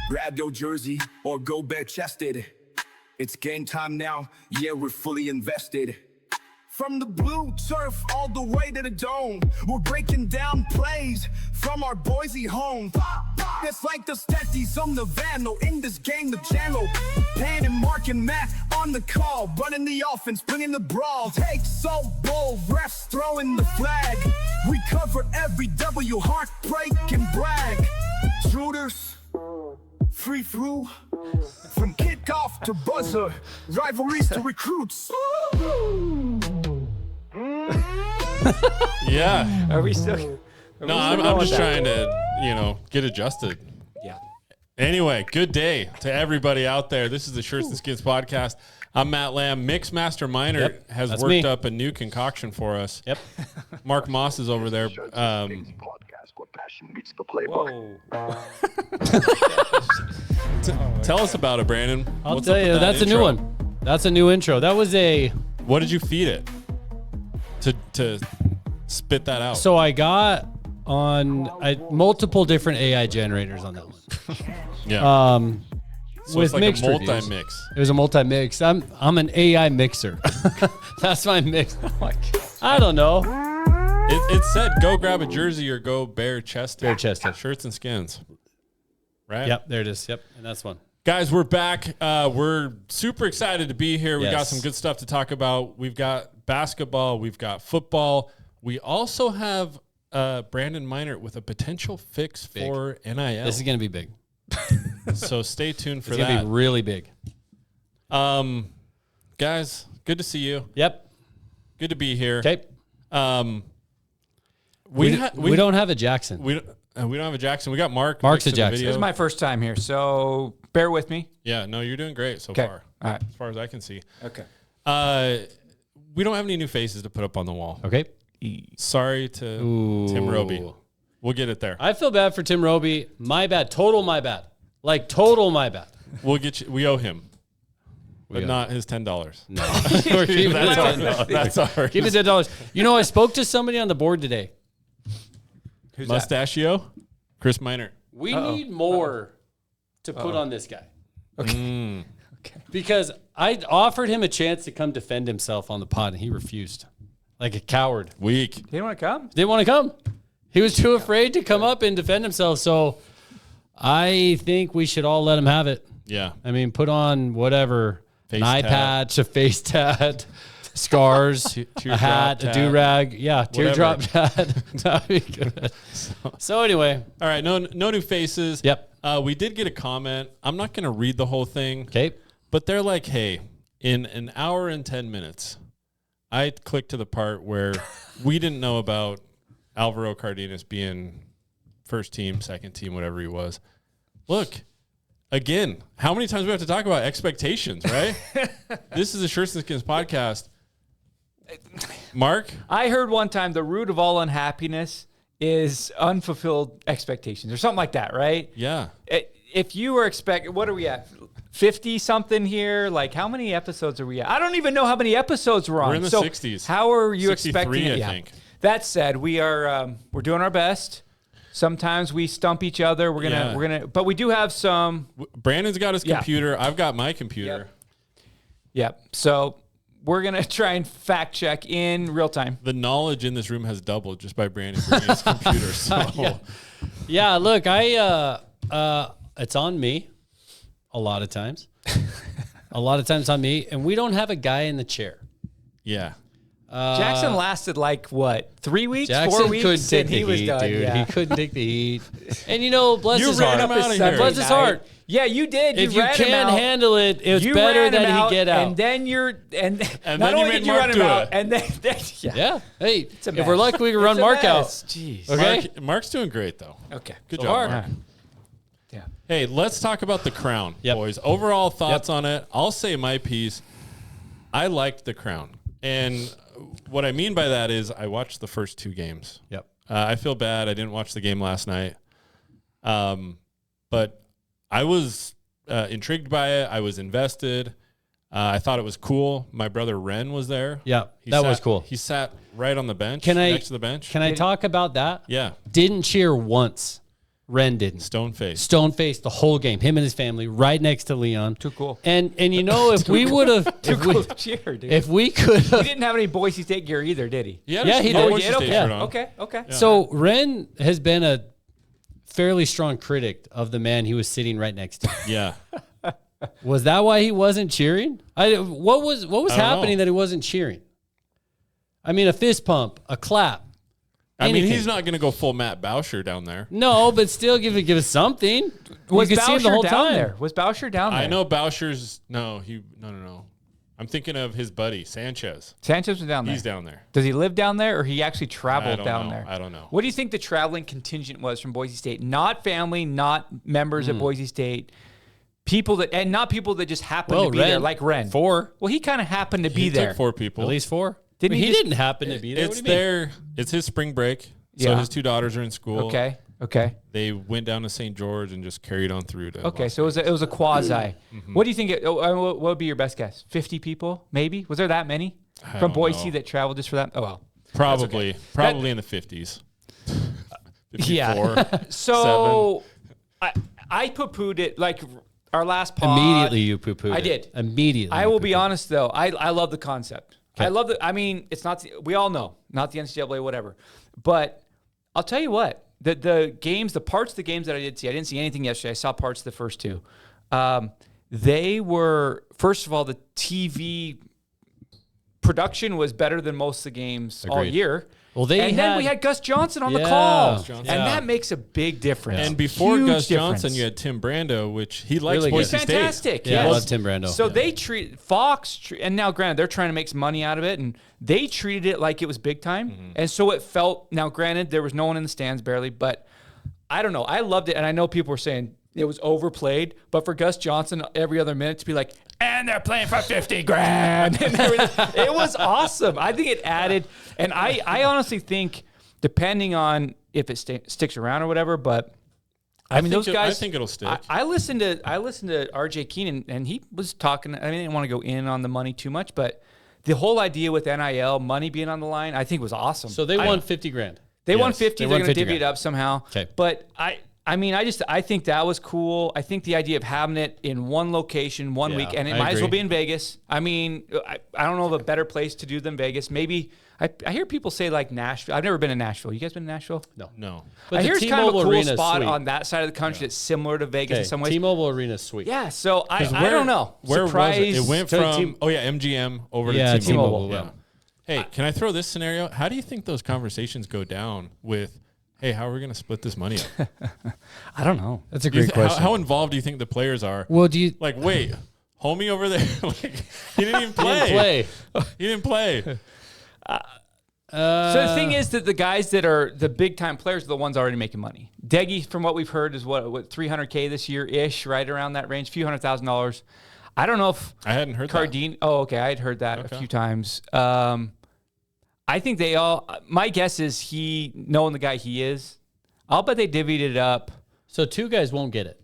Grab your jersey or go bare-chested. It's game time now, yeah, we're fully invested. From the blue turf all the way to the dome, we're breaking down plays from our Boise home. It's like the Stetties on the Vandal, in this game the channel. Pan and Mark and Matt on the call, running the offense, bringing the brawl. Take so bold, refs throwing the flag. We cover every W, heartbreak and brag. Shooters, free through, from kickoff to buzzer, rivalries to recruits. Yeah. Are we still? No, I'm just trying to, get adjusted. Yeah. Anyway, good day to everybody out there. This is the Shirts and Skins podcast. I'm Matt Lamb. Mixmaster Minor has worked up a new concoction for us. Yep. Mark Moss is over there. Tell us about it, Brandon. I'll What's tell up with you, that that's intro? a new one. That's a new intro. That was What did you feed it to spit that out? so I got on multiple different AI generators on that one. Yeah. So with it's like mixed a reviews. multi-mix. It was a multi-mix. I'm an AI mixer. That's my mix. I don't know. It said go grab a jersey or go bare-chested. Bare-chested. Shirts and Skins. Right? Yep, there it is. Yep, and that's one. Guys, we're back. We're super excited to be here. We got Yes. some good stuff to talk about. We've got basketball. We've got football. We also have Brandon Minor with a potential fix for NIL. This is going to be big. So stay tuned for It's going to that. be really big. Guys, good to see you. Yep. Good to be here. Okay. We don't have a Jackson. we don't have a Jackson. We got Mark. Mark's next a to the Jackson. video. This is my first time here, so bear with me. Yeah, no, you're doing great so Okay. far. All right. As far as I can see. Okay. We don't have any new faces to put up on the wall. Okay. Sorry to Tim Roby. We'll get it there. I feel bad for Tim Roby. My bad. Total my bad. Like total my bad. We'll get you. We owe him, but owe not his $10. No. We're keeping That's it ours. That's ours. Keep it $10. You know, I spoke to somebody on the board today. Who's that? Mustachio, Chris Minor. We need more to put on this guy. Okay. Because I offered him a chance to come defend himself on the pod, and he refused. Like a coward. Weak. You don't want to come? Didn't want to come. He was too afraid to come up and defend himself. So I think we should all let him have it. Yeah. I mean, put on whatever, Face an eye tat. patch, a face tat, scars, a hat, tat. a do-rag. Yeah, teardrop Whatever. tat. That'd be good. So anyway. All right. No new faces. Yep. We did get a comment. I'm not going to read the whole thing. Okay. But they're like, hey, in an hour and 10 minutes, I clicked to the part where we didn't know about Alvaro Cardenas being first team, second team, whatever he was. Look, again, how many times do we have to talk about expectations, right? This is a Shirts and Skins podcast. Mark? I heard one time the root of all unhappiness is unfulfilled expectations or something like that, right? Yeah. If you were expecting, what are we at? 50 something here? Like, how many episodes are we at? I don't even know how many episodes we're on. We're in the 60s. How are you 63, expecting it? I Yeah. think. That said, we are we're doing our best. Sometimes we stump each other. We're gonna, but we do have some. Brandon's got his Yeah. computer. I've got my computer. Yep. So we're gonna try and fact check in real time. The knowledge in this room has doubled just by Brandon bringing his computer. So Yeah, look, it's on me a lot of times. A lot of times on me, and we don't have a guy in the chair. yeah. Jackson lasted like what, 3 weeks, Jackson 4 weeks, couldn't take and the he was heat, done. dude. Yeah. He couldn't take the heat. And bless You his ran heart. him out of here. Bless his heart. Yeah, you did. If you ran him can't out. handle it, it's You better ran him that he get out. and then And not then only you made did you Mark run him do out, it. and then yeah. Yeah. Hey, a if mess. we're lucky, we can run It's a Mark out. mess. Jeez. Okay. Mark's doing great, though. Okay. Good So job, far. Mark. Yeah. Hey, let's talk about the crown, Yep. boys. Overall thoughts on it. I'll say my piece. I liked the crown. And what I mean by that is I watched the first 2 games. Yep. I feel bad. I didn't watch the game last night. But I was intrigued by it. I was invested. I thought it was cool. My brother Ren was there. Yeah, He that sat- was cool. He sat right on the bench, Can I- next to the bench. Can I talk about that? Yeah. Didn't cheer once. Ren didn't. Stone face the whole game. Him and his family right next to Leon. Too cool. And you know, if we would have, if we could He have, didn't have any Boise State gear either, did he? Yeah, he did. Oh, he Boise did? State Okay. shirt on. Okay. So Ren has been a fairly strong critic of the man he was sitting right next to. Yeah. Was that why he wasn't cheering? What was I don't happening know. that he wasn't cheering? I mean, a fist pump, a clap. I mean, anything. he's not going to go full Matt Boucher down there. No, but still give us something. Was you could see him Boucher the whole down time. there? Was Boucher down there? I know Boucher's no. I'm thinking of his buddy Sanchez. Sanchez was down there. He's down there. Does he live down there, or he actually traveled don't down know. there? I don't know. What do you think the traveling contingent was from Boise State? Not family, not members at Boise State. People that, and not people that just happened to be there, like Ren. 4. Well, he kind of happened to be He there. took 4 people. At least 4. Didn't he he just- didn't happen to be there. It's What do you mean? It's his spring break. So Yeah. his 2 daughters are in school. Okay. They went down to St. George and just carried on through to. Okay, so it was a quasi. What do you think? What would be your best guess? 50 people, maybe? Was there that many from don't Boise know. that traveled just for that? Oh well. Probably in the 50s. 54. So I poo-pooed it like our last pod. Immediately you poo-pooed I it. did. Immediately. I you will be poo-pooed. honest though. I love the concept. I love the. I mean, it's not. We all know, not the NCAA, whatever. But I'll tell you what. The games, the parts of the games that I did see, I didn't see anything yesterday. I saw parts of the first 2. They were, first of all, the TV production was better than most of the games all Agreed. year. Well, then we had Gus Johnson on the Yeah. call, Gus and Johnson. that makes a big difference. And before Huge Gus difference. Johnson, you had Tim Brando, which he likes Really good. Boise State. Fantastic. Yeah, I yes. love Tim Brando. So Yeah. they treat Fox, and now granted, they're trying to make some money out of it, and they treated it like it was big time. And so it felt, now granted, there was no one in the stands barely, but I don't know. I loved it. And I know people were saying it was overplayed, but for Gus Johnson, every other minute to be like, and they're playing for 50 grand. And it was awesome. I think it added, and I honestly think, depending on if it sticks around or whatever, but I mean, those guys. I think it'll stick. I listened to RJ Keenan, and he was talking. I didn't want to go in on the money too much, but the whole idea with NIL, money being on the line, I think was awesome. So they won 50 grand. They won Yes, 50. they They're won going to 50 divvy it grand. up somehow. Okay. But I think that was cool. I think the idea of having it in one location, one Yeah, week, and it I might as well agree. be in Vegas. I mean, I don't know of a better place to do than Vegas. Maybe I hear people say like Nashville. I've never been to Nashville. You guys been to Nashville? no. But I the hear it's kind of a T-Mobile cool Arena is spot sweet. on that side of the country that's similar to Vegas in some ways. T-Mobile Arena is sweet. Yeah, so I 'Cause don't know. Where Surprise. was it? It went to from MGM over Yeah, to T-Mobile. T-Mobile, yeah. Hey, can I throw this scenario? How do you think those conversations go down with, hey, how are we going to split this money up? I don't know. That's a Do you great thi- question. How involved do you think the players are? well, do you Like, wait, homie over there, like, he didn't even play. play? He didn't play. So the thing is that the guys that are the big time players are the ones already making money. Deggy, from what we've heard, is what $300K this year ish, right around that range, few $100,000. I don't know if I hadn't heard that. Cardine. Oh, okay, I had heard that a Okay. few times. I think they all. My guess is he, knowing the guy he is, I'll bet they divvied it up So 2 guys won't get it.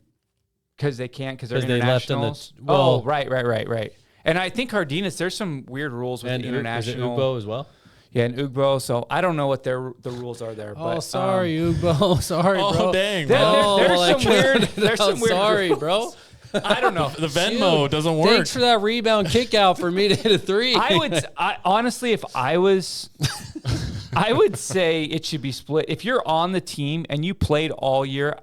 because they can't because they're 'Cause they left on the- internationals. well- Right. And I think Cardenas, there's some weird rules with And the is it international. Ugbo as well? Yeah, and Ugbo. So I don't know what the rules are there. Oh, but, sorry, Ugbo. Sorry, Oh, bro. dang, There- bro. there's I some weird. couldn't- There's some weird. Sorry, rules. bro. I don't know. The Venmo Shoot. doesn't work. Thanks for that rebound kick out for me to hit a 3. Honestly, if I was, I would say it should be split. If you're on the team and you played all year,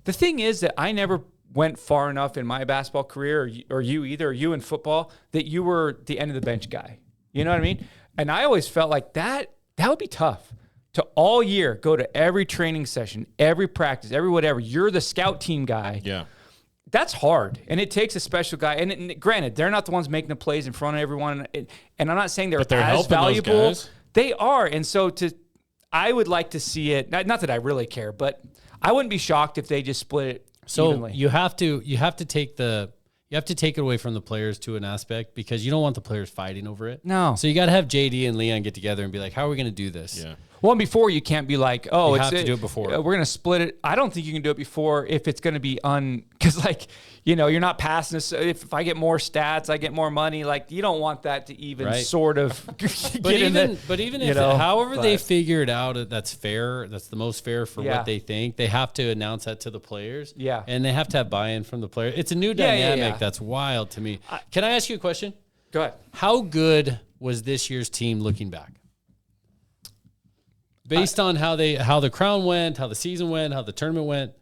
the thing is that I never went far enough in my basketball career, or you either, or you in football, that you were the end of the bench guy. You know what I mean? And I always felt like that would be tough to all year go to every training session, every practice, every whatever. You're the scout team guy. Yeah. That's hard, and it takes a special guy. And granted, they're not the ones making the plays in front of everyone. And I'm not saying they're But they're as helping those valuable. guys. They are, and so I would like to see it. Not that I really care, but I wouldn't be shocked if they just split it So evenly. you have to take it away from the players to an aspect because you don't want the players fighting over it. No. So you got to have JD and Leon get together and be like, how are we going to do this? Yeah. Well, and before you can't be like, oh, You have to do it before. We're going to split it. I don't think you can do it before if it's going to be because like, you're not passing this. If I get more stats, I get more money. Like, you don't want that to even sort of But even if however they figure it out, that's fair. That's the most fair for what they think. They have to announce that to the players. Yeah. And they have to have buy-in from the players. It's a new dynamic that's wild to me. Can I ask you a question? Go ahead. How good was this year's team looking back? Based on how the crown went, how the season went, how the tournament went.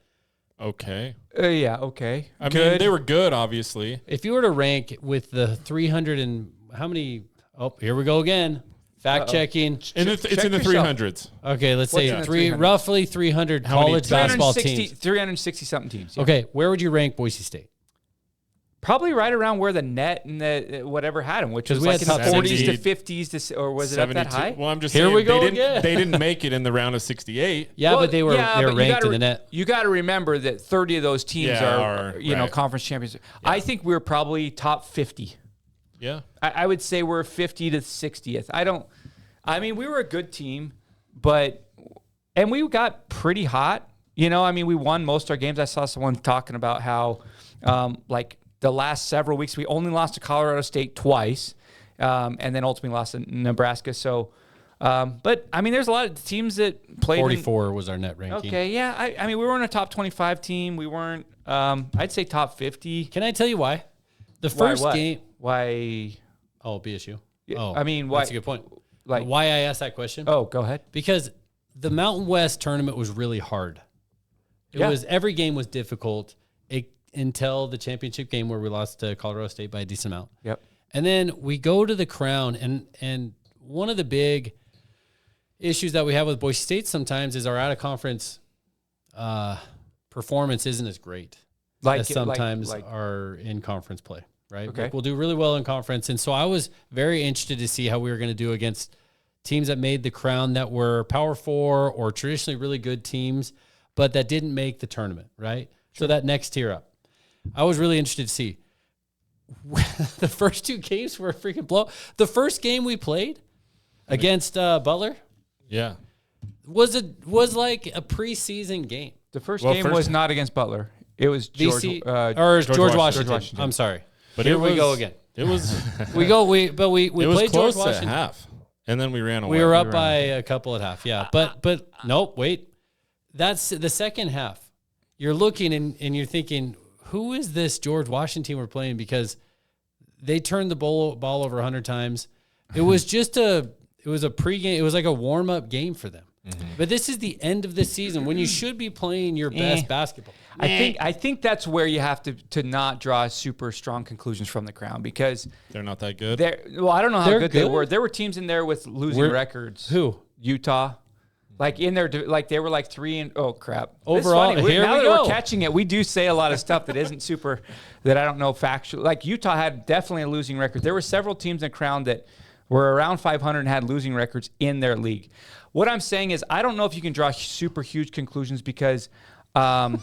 Okay. Okay. I mean, they were good, obviously. If you were to rank with the 300 and how many? Oh, here we go again. Fact checking. And it's in the yourself. 300s. Okay, let's What's say in the 300? roughly 300 college basketball teams. 360 something teams. Yeah. Okay, where would you rank Boise State? Probably right around where the net and the whatever had them, which was we like had in the top 40s to 70, 50s, or was it up that high? Well, I'm just Here saying we go they again. didn't make it in the round of 68. Yeah, but they were but ranked in the net. You got to remember that 30 of those teams are right. conference champions. I think we're probably top 50. Yeah. I would say we're 50 to 60th. We were a good team, and we got pretty hot. We won most of our games. I saw someone talking about how, the last several weeks, we only lost to Colorado State twice, and then ultimately lost to Nebraska. So, there's a lot of teams that played. 44 was our net ranking. Okay, yeah. We weren't a top 25 team. We weren't. I'd say top 50. Can I tell you why? The first game. Why? Oh, BSU. Yeah, Oh, why? that's a good point. Why I asked that question? Oh, go ahead. Because the Mountain West tournament was really hard. Every game was difficult until the championship game where we lost to Colorado State by a decent amount. Yep. And then we go to the Crown, and one of the big issues that we have with Boise State sometimes is our out-of-conference performance isn't as great as sometimes our in-conference play, right? Okay. We'll do really well in conference, and so I was very interested to see how we were going to do against teams that made the Crown that were Power 4 or traditionally really good teams, but that didn't make the tournament, right? Sure. So that next tier up. I was really interested to see. The first two games were a freaking blow. The first game we played against Butler, was like a preseason game. The first game was not against Butler. It was George Washington. I'm sorry, but here we go again. It was we played close George Washington at half, and then we ran away. We were up by a couple at half, but nope. Wait, that's the second half. You're looking and you're thinking, who is this George Washington team we're playing? Because they turned the ball over 100 times. It was just a pregame. It was like a warm up game for them. Mm-hmm. But this is the end of the season when you should be playing your best basketball. I think that's where you have to not draw super strong conclusions from the Crown, because they're not that good. I don't know how good they were. There were teams in there with losing records. Who? Utah. In there, they were like 3 and oh crap. Overall, now we that go. We're catching it, we do say a lot of stuff that isn't super, that I don't know factual. Like Utah had definitely a losing record. There were several teams in Crown that were around 500 and had losing records in their league. What I'm saying is, I don't know if you can draw super huge conclusions, because I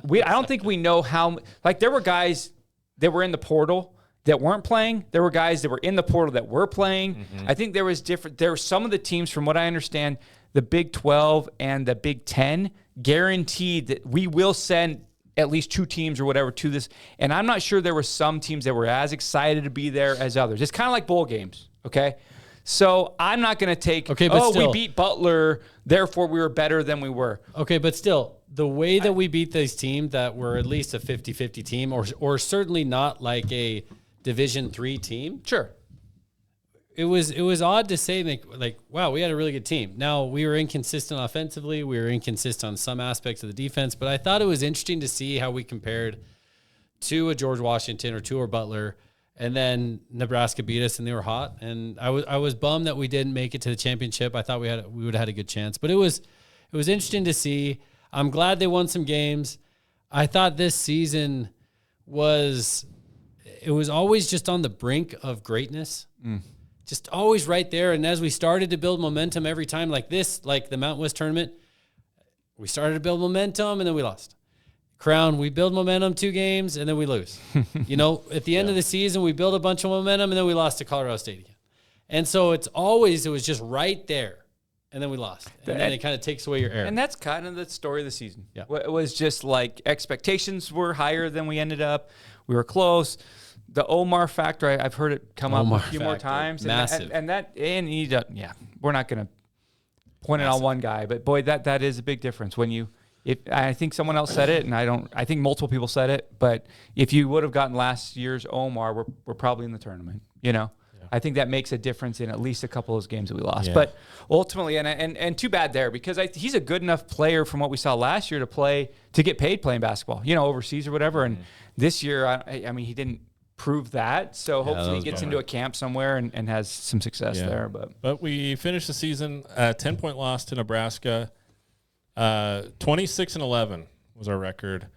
don't think we know how. Like, there were guys that were in the portal that weren't playing. There were guys that were in the portal that were playing. Mm-hmm. I think there were some of the teams, from what I understand, the Big 12 and the Big 10 guaranteed that we will send at least 2 teams or whatever to this. And I'm not sure there were some teams that were as excited to be there as others. It's kind of like bowl games, okay? So I'm not going to take, we beat Butler, therefore we were better than we were. Okay, but still, the way that we beat these teams that were at least a 50-50 team, or certainly not like a Division III team. Sure. It was odd to say, like, wow, we had a really good team. Now, we were inconsistent offensively. We were inconsistent on some aspects of the defense. But I thought it was interesting to see how we compared to a George Washington or to a Butler. And then Nebraska beat us, and they were hot. And I was bummed that we didn't make it to the championship. I thought we would have had a good chance. But it was interesting to see. I'm glad they won some games. I thought this season was always just on the brink of greatness. Just always right there. And as we started to build momentum every time, like the Mountain West tournament, we started to build momentum and then we lost. Crown, we build momentum 2 games and then we lose. At the end of the season, we build a bunch of momentum and then we lost to Colorado State again. And so it was just right there. and then we lost. And then it kind of takes away your air. And that's kind of the story of the season. Yeah. It was just like expectations were higher than we ended up. We were close. The Omar factor, I've heard it come up a few more times. Massive. Yeah, we're not going to point it on one guy, but boy, that is a big difference when you. I think someone else said it, and I think multiple people said it, but if you would have gotten last year's Omar, we're probably in the tournament. I think that makes a difference in at least a couple of those games that we lost. Yeah. But ultimately, and too bad there, because he's a good enough player from what we saw last year to get paid playing basketball, overseas or whatever. And this year, I mean, he didn't prove that. So hopefully he gets into a camp somewhere and has some success there. But we finished the season 10-point loss to Nebraska. 26-11 was our record.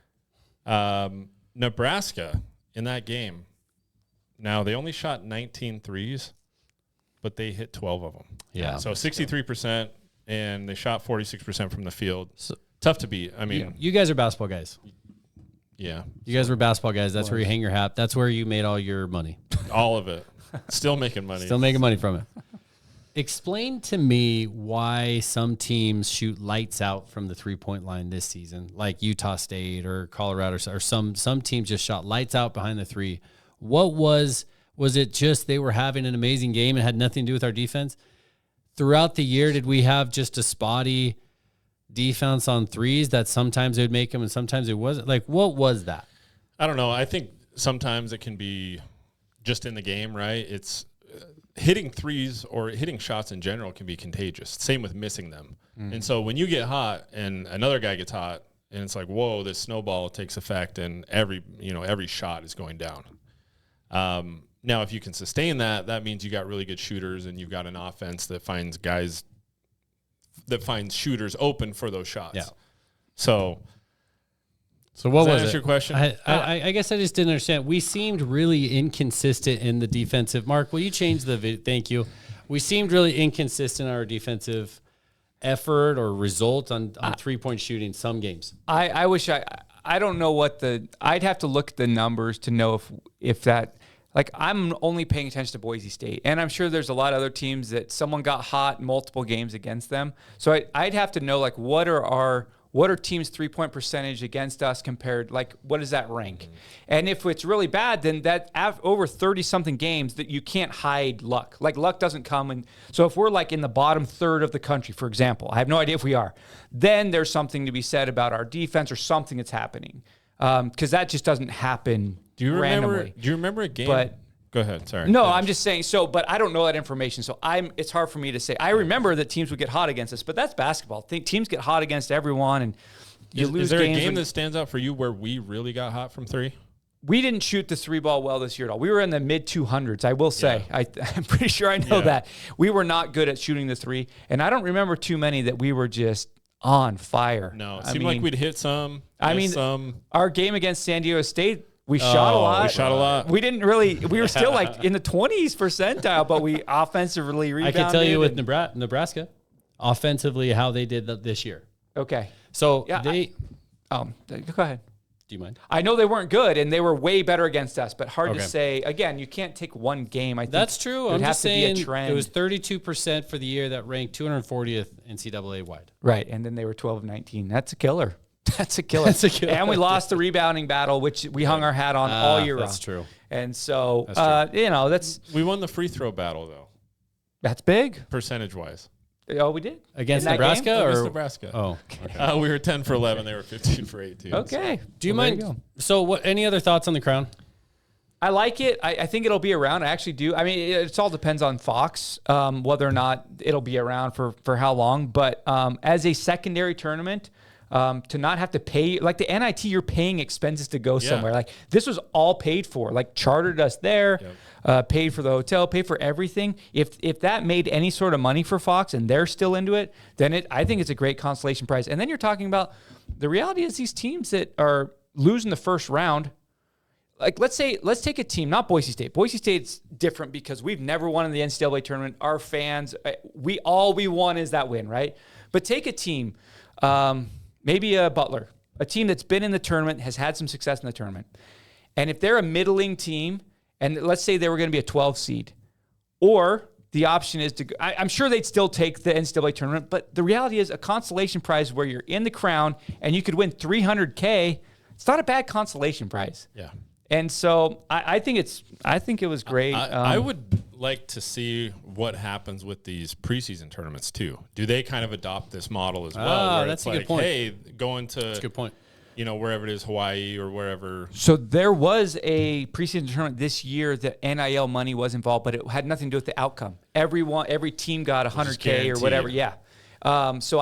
Nebraska in that game. Now, they only shot 19 threes, but they hit 12 of them. Yeah. So 63%, and they shot 46% from the field. So, tough to beat. I mean, you guys are basketball guys. Yeah. You guys were basketball guys. That's where you hang your hat. That's where you made all your money. All of it. Still making money. Still making money from it. Explain to me why some teams shoot lights out from the three-point line this season, like Utah State or Colorado, or some teams just shot lights out behind the three. What was it just they were having an amazing game and had nothing to do with our defense? Throughout the year, did we have just a spotty defense on threes that sometimes they would make them and sometimes it wasn't? Like, what was that? I don't know. I think sometimes it can be just in the game, right? It's hitting threes or hitting shots in general can be contagious. Same with missing them. Mm-hmm. And so when you get hot and another guy gets hot and it's like, whoa, this snowball takes effect and every shot is going down. Now, if you can sustain that, that means you got really good shooters and you've got an offense that finds shooters open for those shots. Yeah. So what was that your question? I guess I just didn't understand. We seemed really inconsistent in the defensive. Mark, will you change the video? Thank you. We seemed really inconsistent in our defensive effort or result on 3-point shooting some games. I wish I don't know I'd have to look at the numbers to know if that. Like, I'm only paying attention to Boise State, and I'm sure there's a lot of other teams that someone got hot multiple games against them. So I'd have to know, like, what are teams' 3-point percentage against us compared, like, what does that rank? Mm-hmm. And if it's really bad, then that over 30-something games that you can't hide luck. Like, luck doesn't come. And so if we're, like, in the bottom third of the country, for example, I have no idea if we are, then there's something to be said about our defense or something that's happening. Because that just doesn't happen randomly. Do you remember a game? Go ahead. Sorry. No, I'm just saying. But I don't know that information. So it's hard for me to say. I remember that teams would get hot against us, but that's basketball. Teams get hot against everyone, and you lose. Is there games a game that stands out for you where we really got hot from three? We didn't shoot the three ball well this year at all. We were in the mid 200s. I will say. Yeah. I'm pretty sure I know that we were not good at shooting the three, and I don't remember too many that we were just on fire. No, it seemed like we'd hit some. Our game against San Diego State, we shot a lot. We didn't really. We were still like in the 20s percentile, but we offensively rebounded. I can tell you with Nebraska, offensively, how they did this year. Okay. So go ahead. Do you mind? I know they weren't good, and they were way better against us, but hard to say. Again, you can't take one game. I think that's true. I'm just saying be a trend. It was 32% for the year that ranked 240th NCAA wide. Right, and then they were 12 of 19. That's a killer. That's a killer. And we lost the rebounding battle, which we hung our hat on all year round. That's true. And so, we won the free throw battle though. That's big percentage wise. Oh, we did against Nebraska against Nebraska. Oh, okay. We were 10 for 11. They were 15 for 18. Okay. So. Do you mind? So, what? Any other thoughts on the Crown? I like it. I think it'll be around. I actually do. I mean, it all depends on Fox, whether or not it'll be around for how long. But as a secondary tournament, to not have to pay, like the NIT, you're paying expenses to go somewhere. Like this was all paid for. Like chartered us there, paid for the hotel, paid for everything. If that made any sort of money for Fox and they're still into it, then I think it's a great consolation prize. And then you're talking about the reality is these teams that are losing the first round. Like let's take a team, not Boise State. Boise State's different because we've never won in the NCAA tournament. Our fans, we want is that win, right? But take a team, maybe a Butler, a team that's been in the tournament, has had some success in the tournament. And if they're a middling team, and let's say they were going to be a 12 seed, or the option is to go, I'm sure they'd still take the NCAA tournament, but the reality is a consolation prize where you're in the crown and you could win $300K. It's not a bad consolation prize. Yeah. And so I think it was great. I would like to see what happens with these preseason tournaments too. Do they kind of adopt this model as well? Where that's it's a good point. Hey, going to That's a good point. Wherever it is, Hawaii or wherever. So there was a preseason tournament this year that NIL money was involved, but it had nothing to do with the outcome. Every team got $100K or whatever. Yeah. So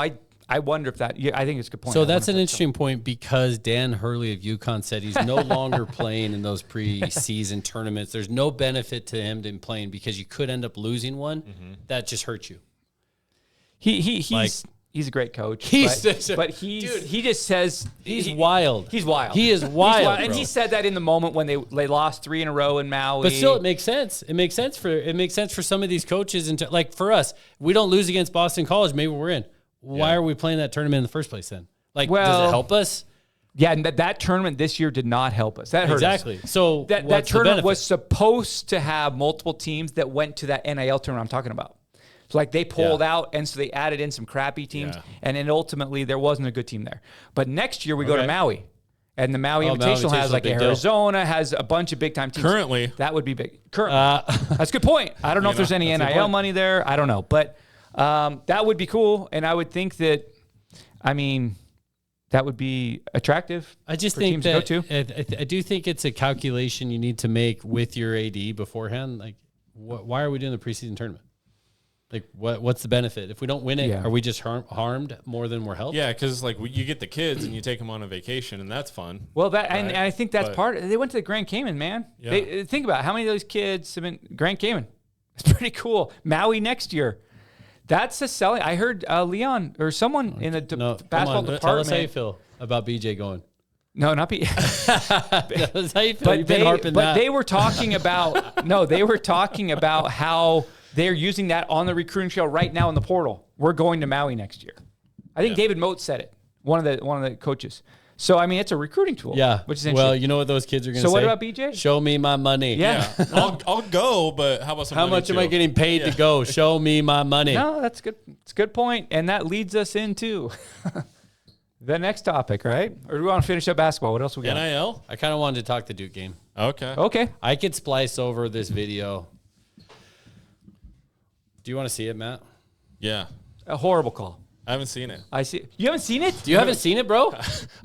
I wonder if that. Yeah, I think it's a good point. So that's an interesting point because Dan Hurley of UConn said he's no longer playing in those preseason tournaments. There's no benefit to him in playing because you could end up losing one. That just hurts you. He's a great coach. He just says he's wild. He's wild. He is wild, and he said that in the moment when they lost 3 in a row in Maui. But still, it makes sense. It makes sense for some of these coaches and like for us, we don't lose against Boston College. Maybe we're in. Why are we playing that tournament in the first place then? Like, does it help us? Yeah, and that tournament this year did not help us. That hurt us. Exactly. So that tournament was supposed to have multiple teams that went to that NIL tournament I'm talking about. So like they pulled out, and so they added in some crappy teams, and then ultimately there wasn't a good team there. But next year we go to Maui, and the Maui Invitational has like Arizona, has a bunch of big time teams. Currently, that would be big. That's a good point. I don't know if there's any NIL money there. I don't know, but that would be cool, and I would think that. I mean, that would be attractive. I just for think teams to go to. I do think it's a calculation you need to make with your AD beforehand. Like, why are we doing the preseason tournament? Like, what's the benefit? If we don't win it, are we just harmed more than we're helped? Yeah, because like you get the kids and you take them on a vacation, and that's fun. Well, and I think that's they went to the Grand Cayman, man. Yeah. Think about how many of those kids have been Grand Cayman. It's pretty cool. Maui next year. That's a selling. I heard Leon or someone in the basketball department. Tell us how you feel about BJ going. No, not BJ. That's how you feel. But they were talking about they were talking about how they're using that on the recruiting trail right now in the portal. We're going to Maui next year. I think David Moat said it. One of the coaches. So I mean, it's a recruiting tool. Yeah, which is interesting. Well, you know what those kids are going to say. So what about BJ? Show me my money. Yeah, I'll go, but how about some? How much am I getting paid to go? Show me my money. No, that's good. It's a good point, and that leads us into the next topic, right? Or do we want to finish up basketball? What else we got? NIL. I kind of wanted to talk the Duke game. Okay. I could splice over this video. Do you want to see it, Matt? Yeah. A horrible call. I haven't seen it. I see. You haven't seen it? You haven't seen it, bro?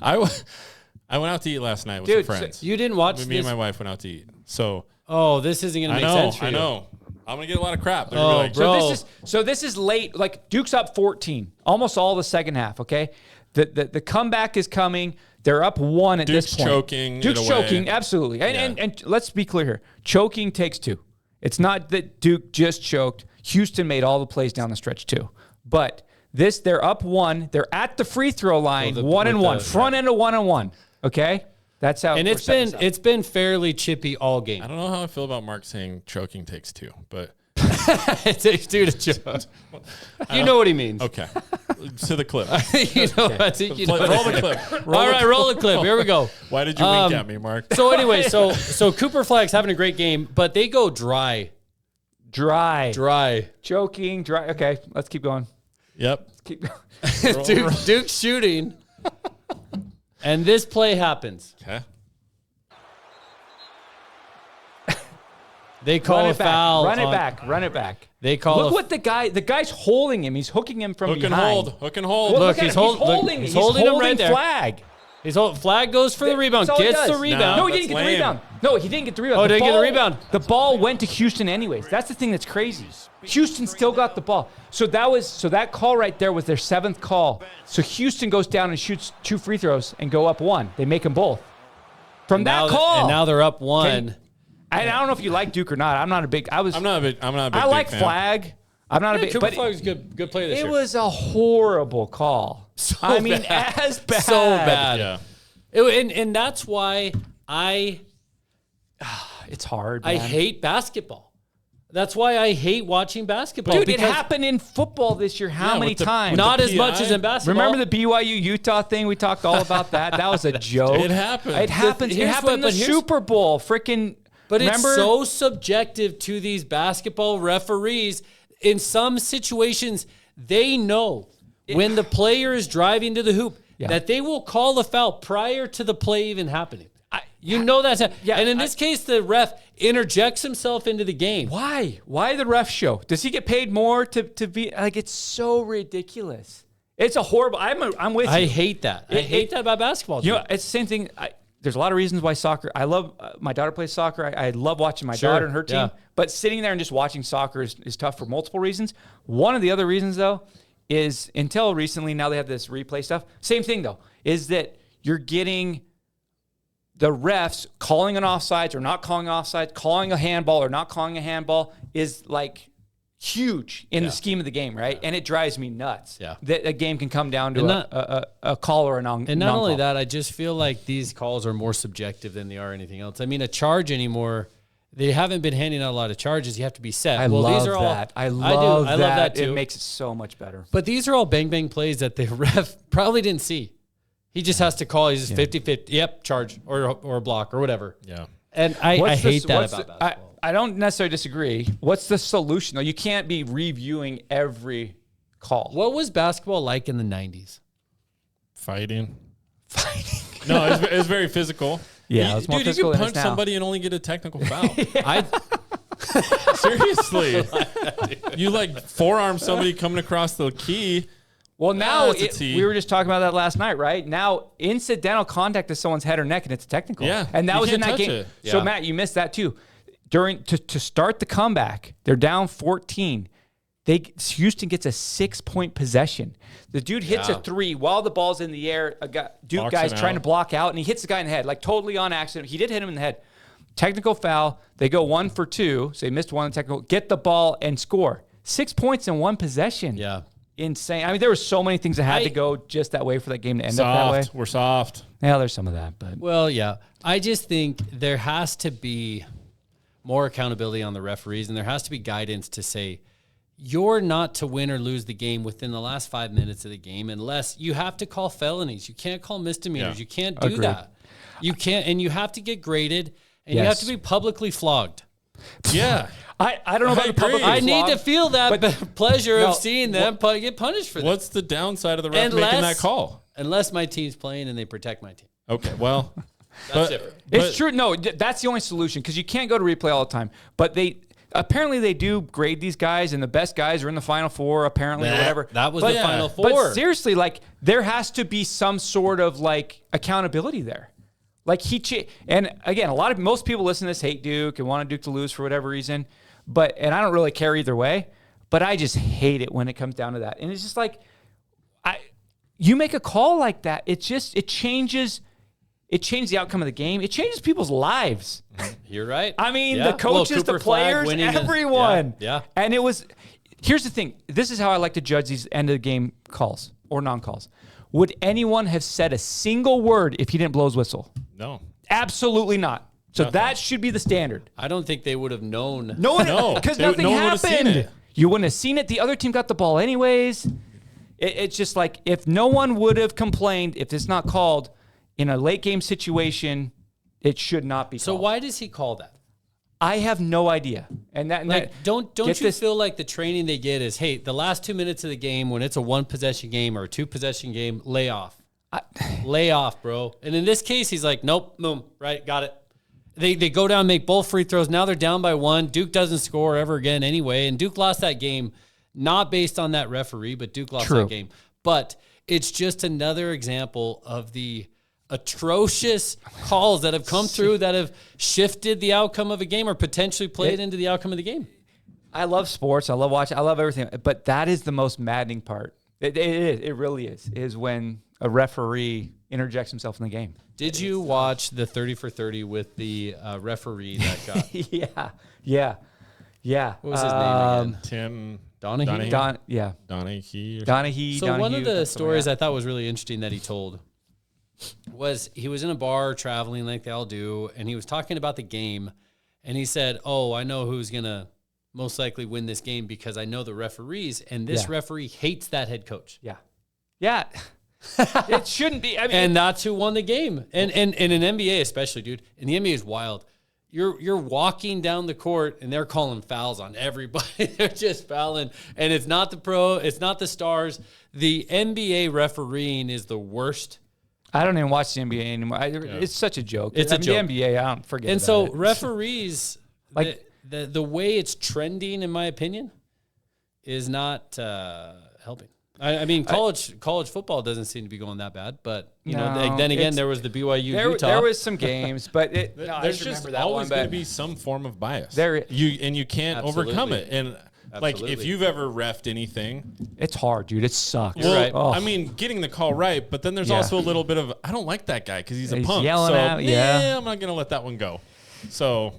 I went out to eat last night with some friends. You didn't watch Me and my wife went out to eat. So. Oh, this isn't going to make sense for you. I know. I'm going to get a lot of crap. Bro. So this is late. Like Duke's up 14, almost all the second half. Okay, the comeback is coming. They're up 1 at this point. Duke's choking, absolutely. And let's be clear here. Choking takes 2. It's not that Duke just choked. Houston made all the plays down the stretch too. But they're up 1. They're at the free throw line, 1-1, front end of 1-1. Okay, that's how. And it's been fairly chippy all game. I don't know how I feel about Mark saying choking takes 2, but it takes 2 to choke. You know what he means. Okay, to the clip. Roll the clip. All right, roll the clip. Here we go. Why did you wink at me, Mark? So anyway, so Cooper Flag's having a great game, but they go dry. Choking, dry. Okay, let's keep going. Yep. Keep going. Duke's shooting. And this play happens. Okay. They call a foul. Run it back. They call. Look what the guy's holding him. He's hooking him from behind. Hook and hold. Well, Look, he's holding him right there. Flag. Flag goes for the rebound. Gets the rebound. No, he didn't get the rebound. No, he didn't get the rebound. Oh, didn't get the rebound. The ball went to Houston anyways. That's the thing that's crazy. Houston still got the ball. So that call right there was their 7th call. So Houston goes down and shoots 2 free throws and go up 1. They make them both. From that call. And now they're up 1. I don't know if you like Duke or not. I'm not a big I like fan. Flag. I'm not a big. Cooper Flag's good player this year. It was a horrible call. As bad. So bad. Yeah. And that's why it's hard. Man. I hate basketball. That's why I hate watching basketball. Dude, it happened in football this year. How many times? Not as much as in basketball. Remember the BYU Utah thing? We talked all about that. That was a joke. It happened. It happened. It happened in the Super Bowl. Freaking But Remember? it's so subjective to these basketball referees. In some situations, they know when the player is driving to the hoop that they will call a foul prior to the play even happening. You know that's and in this case, the ref interjects himself into the game. Why? Why the ref show? Does he get paid more to be like? It's so ridiculous. It's a horrible. I'm with you. I hate that. I hate that about basketball. You know, it's the same thing. There's a lot of reasons why soccer. I love my daughter plays soccer. I love watching my daughter and her team. But sitting there and just watching soccer is tough for multiple reasons. One of the other reasons, though, is until recently, now they have this replay stuff. Same thing, though, is that you're getting the refs calling an offsides or not calling offsides, calling a handball or not calling a handball is like huge in the scheme of the game, right? And it drives me nuts. Yeah. That a game can come down to a call or a non-call. And not only that, I just feel like these calls are more subjective than they are anything else. I mean, a charge anymore, they haven't been handing out a lot of charges. You have to be set. I love that. I love that too. It makes it so much better. But these are all bang plays that the ref probably didn't see. He just has to call. He's just 50-50. Yep, charge or a block or whatever. Yeah. And I hate that about basketball. I don't necessarily disagree. What's the solution, though? You can't be reviewing every call. What was basketball like in the 90s? Fighting. No, it was very physical. Yeah, it was more dude, physical you can than it is punch now. somebody and only get a technical foul. Seriously. You like forearm somebody coming across the key. Well, now that's a T. we were just talking about that last night, right? Now, incidental contact to someone's head or neck, and it's a technical. Yeah, and that you was in can't that touch game. it. So, Yeah. Matt, you missed that too. To start the comeback, they're down 14. Houston gets a 6-point possession. The dude hits a three while the ball's in the air. Duke guy's trying to block out, and he hits the guy in the head, like totally on accident. He did hit him in the head. Technical foul. They go 1 for 2, so they missed one technical. Get the ball and score. 6 points in one possession. Yeah. Insane. I mean, there were so many things that had to go just that way for that game to end up that way. We're soft. Yeah, there's some of that, but Well, yeah. I just think there has to be more accountability on the referees, and there has to be guidance to say, you're not to win or lose the game within the last 5 minutes of the game unless you have to call felonies. You can't call misdemeanors. Yeah. You can't do that. You can't, and you have to get graded, and you Yes. have to be publicly flogged. Yeah. I don't know about the public. agree. I need to feel that pleasure No, of seeing them get punished for that. What's the downside of the ref making that call? Unless my team's playing and they protect my team. Okay, well, That's different. It's true. No, that's the only solution because you can't go to replay all the time. But they do grade these guys, and the best guys are in the Final Four apparently or whatever. That was But- the Final Four. But seriously, like there has to be some sort of like accountability there. Like and again, most people listen to this hate Duke and want Duke to lose for whatever reason. And I don't really care either way. But I just hate it when it comes down to that. And it's just like, you make a call like that, it changes the outcome of the game. It changes people's lives. You're right. I mean, Yeah. the coaches, Cooper the Flag players, winning everyone. Yeah. And here's the thing. This is how I like to judge these end of the game calls or non-calls. Would anyone have said a single word if he didn't blow his whistle? no. Absolutely not. So that should be the standard. I don't think they would have known. No, No, because no nothing one would've seen happened. it. You wouldn't have seen it. The other team got the ball anyways. It's just like if no one would have complained if it's not called in a late game situation, it should not be So called. why does he call that? I have no idea. And Don't get you this- feel like the training they get is, hey, the last 2 minutes of the game when it's a 1-possession game or a 2-possession game, lay off. Lay off, bro. And in this case, he's like, nope, boom, right, got it. They go down, make both free throws. Now they're down by 1. Duke doesn't score ever again anyway. And Duke lost that game, not based on that referee, but Duke lost that game. But it's just another example of the atrocious calls that have come through that have shifted the outcome of a game or potentially played into the outcome of the game. I love sports. I love watching. I love everything. But that is the most maddening part. It is. It really is when a referee interjects himself in the game. Did you watch the 30 for 30 with the referee that got? Yeah. What was his name again? Tim Donahue? Donahue. Donahue. So one of the stories I thought was really interesting that he told was he was in a bar traveling like they all do, and he was talking about the game, and he said, oh, I know who's going to most likely win this game because I know the referees, and this referee hates that head coach. Yeah. It shouldn't be. I mean, And that's who won the game. And in an NBA especially, dude, and the NBA is wild. you're walking down the court and they're calling fouls on everybody. They're just fouling, and it's not the stars. The NBA refereeing is the worst. I don't even watch the NBA anymore. It's such a joke. It's a joke. The NBA, I don't forget. And about so it. referees, like the way it's trending, in my opinion, is not helping. I mean, college football doesn't seem to be going that bad, but then again, there was the BYU Utah. There was some games, but there's just always going to be some form of bias. You can't overcome it. And like if you've ever reffed anything, it's hard, dude. It sucks. Well, right. I mean, getting the call right, but then there's also a little bit of I don't like that guy because he's a punk. Yelling so out, I'm not going to let that one go. So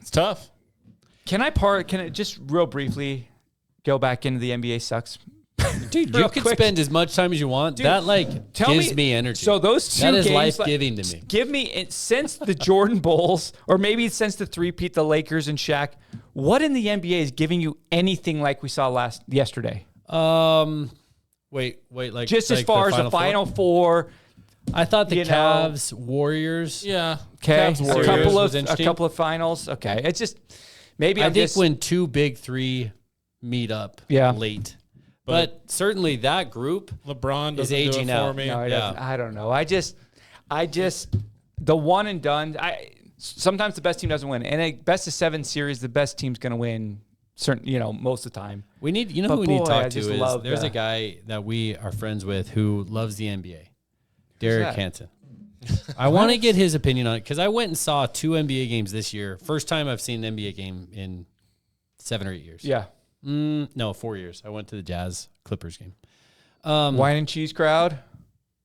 it's tough. Can I just real briefly go back into the NBA sucks? Dude, you can spend as much time as you want. Dude, that gives me energy. So those two that is games, life-giving to me. Give me since the Jordan Bulls, or maybe since the three-peat, the Lakers and Shaq. What in the NBA is giving you anything like we saw yesterday? Wait, like just as far as the Final Four. I thought the Cavs Warriors. Yeah. Okay. Cavs Warriors a couple of finals. Okay. It's just maybe I think when two big three meet up late. But certainly that group LeBron is aging out. For me. No, I don't know. I just the one and done. Sometimes the best team doesn't win. In a best of 7 series, the best team's going to win. Most of the time. We need, who we need to talk to is there's a guy that we are friends with who loves the NBA, Derek Hansen. I want to get his opinion on it because I went and saw 2 NBA games this year. First time I've seen an NBA game in 7 or 8 years. Yeah. No, 4 years. I went to the Jazz Clippers game. Wine and cheese crowd.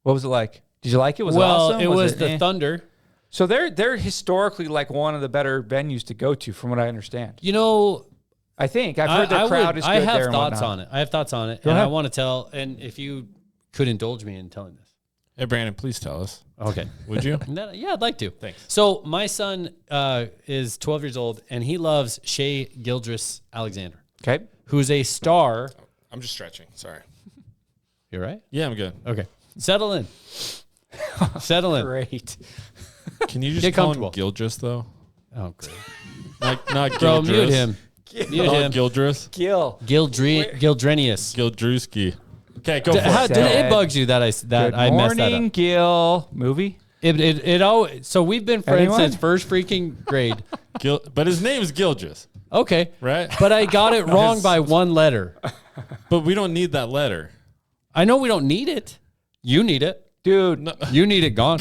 What was it like? Did you like it? Was it awesome? It was the Thunder. So they're historically like one of the better venues to go to, from what I understand. I think I've heard the crowd is good there. I have and thoughts whatnot. on it. I have thoughts on it, Go and ahead. I want to tell. And if you could indulge me in telling this, Hey, Brandon, please tell us. okay, Would you? Yeah, I'd like to. Thanks. So my son is 12 years old, and he loves Shea Gilgeous-Alexander, Okay. who's a star. I'm just stretching. Sorry. You're right. Yeah, I'm good. Okay, settle in. Settle in. Great. Can you just Get call comfortable. him Gilgis, though? Oh, great. Not Bro, Gildress. mute him. Mute Call him. Gildress. Gildrenius. Gildruski. Okay, go for How it. it bugs you that I Good messed that morning, up? Gil. Movie. It always. So we've been friends Anyone? since first freaking grade. But his name's Gilgis, Okay, right? but I got it wrong by one letter. But we don't need that letter. I know we don't need it. You need it. Dude, You need it gone.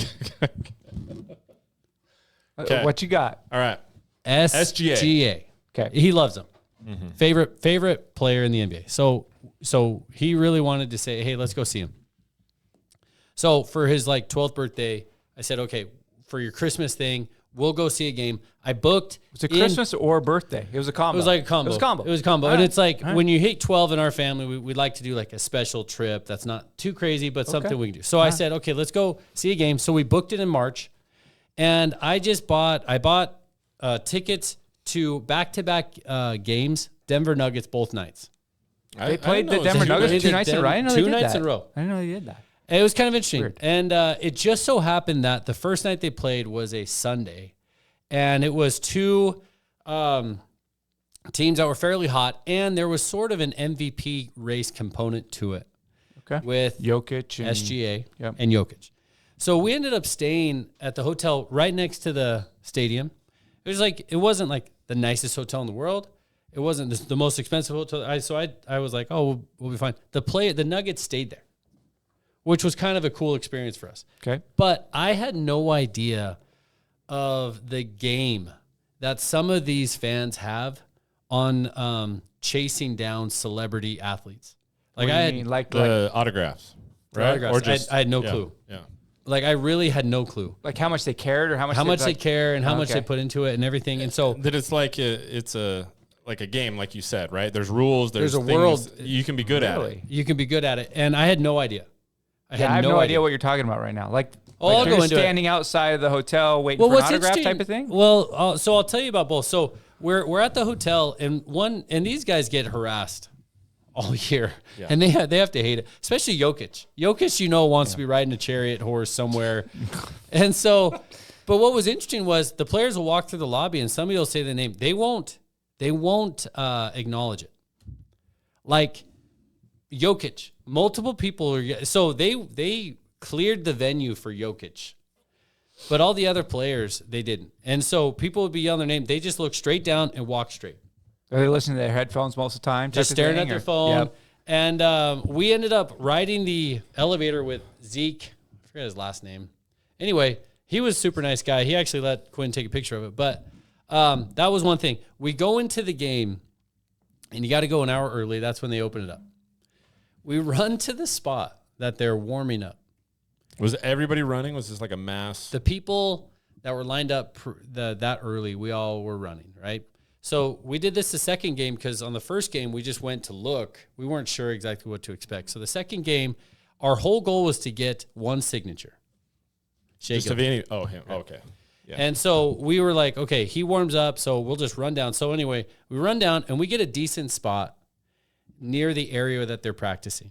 Okay. what you got? All right. SGA. Okay. He loves him. Favorite player in the NBA. So he really wanted to say, hey, let's go see him. So for his 12th birthday, I said, okay, for your Christmas thing, we'll go see a game. I booked. Was it Christmas or birthday? It was a combo. It was like a combo. It was a combo. It was a combo. All And right. it's like All right. when you hit 12 in our family, we'd like to do like a special trip that's not too crazy, but something we can do. So I said, okay, let's go see a game. So we booked it in March. And I bought tickets to back-to-back games, Denver Nuggets both nights. They played I didn't the know Denver it was Nuggets They 2 nights in a row. I didn't know they 2 did nights that. in a row. I didn't know they did that. It was kind of interesting. Weird. And it just so happened that the first night they played was a Sunday. And it was 2 teams that were fairly hot. And there was sort of an MVP race component to it. Okay. With Jokic and SGA Yep. and Jokic. So we ended up staying at the hotel right next to the stadium. It wasn't like the nicest hotel in the world. It wasn't the most expensive hotel. I was like, oh, we'll be fine. The Nuggets stayed there, which was kind of a cool experience for us. Okay. But I had no idea of the game that some of these fans have on chasing down celebrity athletes. What do you mean? Like Autographs, right? autographs. Or just I had no clue. Yeah. Like I really had no clue how much they cared or how much they care and how much Okay. they put into it and everything. And so That it's like a game, like you said, right? There's rules. There's a things world- you can be good at. Really? It. you can be good at it. And I had no idea. I have no idea what you're talking about right now. I'll they're go just into it. standing outside of the hotel waiting for an autograph type of thing. Well, so I'll tell you about both. So we're at the hotel and these guys get harassed all year, and they have to hate it, especially Jokic. Jokic, wants to be riding a chariot horse somewhere, and so But what was interesting was the players will walk through the lobby and somebody will say the name. They won't acknowledge it. Like Jokic, multiple people are, so they cleared the venue for Jokic. But all the other players, they didn't. And so people would be yelling their name. They just look straight down and walk straight. Are they listening to their headphones most of the time? Just staring at their phone. Yep. And we ended up riding the elevator with Zeke. I forget his last name. Anyway, he was a super nice guy. He actually let Quinn take a picture of it. But that was one thing. We go into the game, and you got to go an hour early. That's when they open it up. We run to the spot that they're warming up. Was everybody running? Was this like a mass? The people that were lined up that early, we all were running, right? So we did this the second game because on the first game, we just went to look. We weren't sure exactly what to expect. So the second game, our whole goal was to get one signature. Just of any, him. Oh, okay. Yeah. And so we were like, okay, he warms up, so we'll just run down. So anyway, we run down, and we get a decent spot near the area that they're practicing.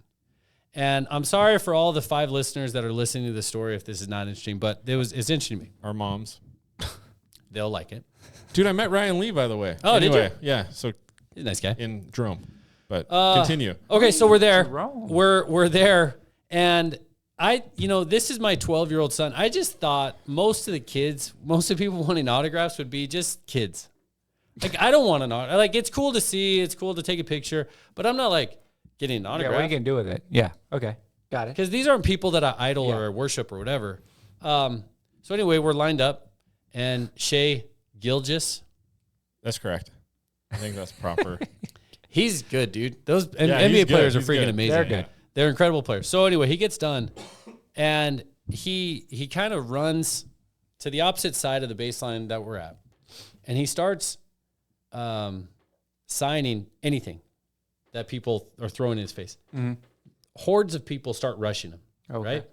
And I'm sorry for all the 5 listeners that are listening to the story if this is not interesting, but it's interesting to me. Our moms. They'll like it. Dude, I met Ryan Lee, by the way. Oh, did you? Yeah, so He's a nice guy. in Jerome. But continue. Okay, so we're there. Jerome. We're there, and this is my 12-year-old son. I just thought most of the people wanting autographs would be just kids. Like, I don't want an autograph. Like, it's cool to see, it's cool to take a picture, but I'm not like getting an Yeah, autograph. what are you going to do with it? Yeah. Okay. Got it. Because these aren't people that I idol or worship or whatever. So anyway, we're lined up, and Shea Gilgeous. That's correct. I think that's proper. He's good, dude. Those Yeah, NBA he's players good. are freaking He's good. amazing. They're good. They're incredible players. So anyway, he gets done, and he kind of runs to the opposite side of the baseline that we're at, and he starts signing anything that people are throwing in his face. Mm-hmm. Hordes of people start rushing him, right?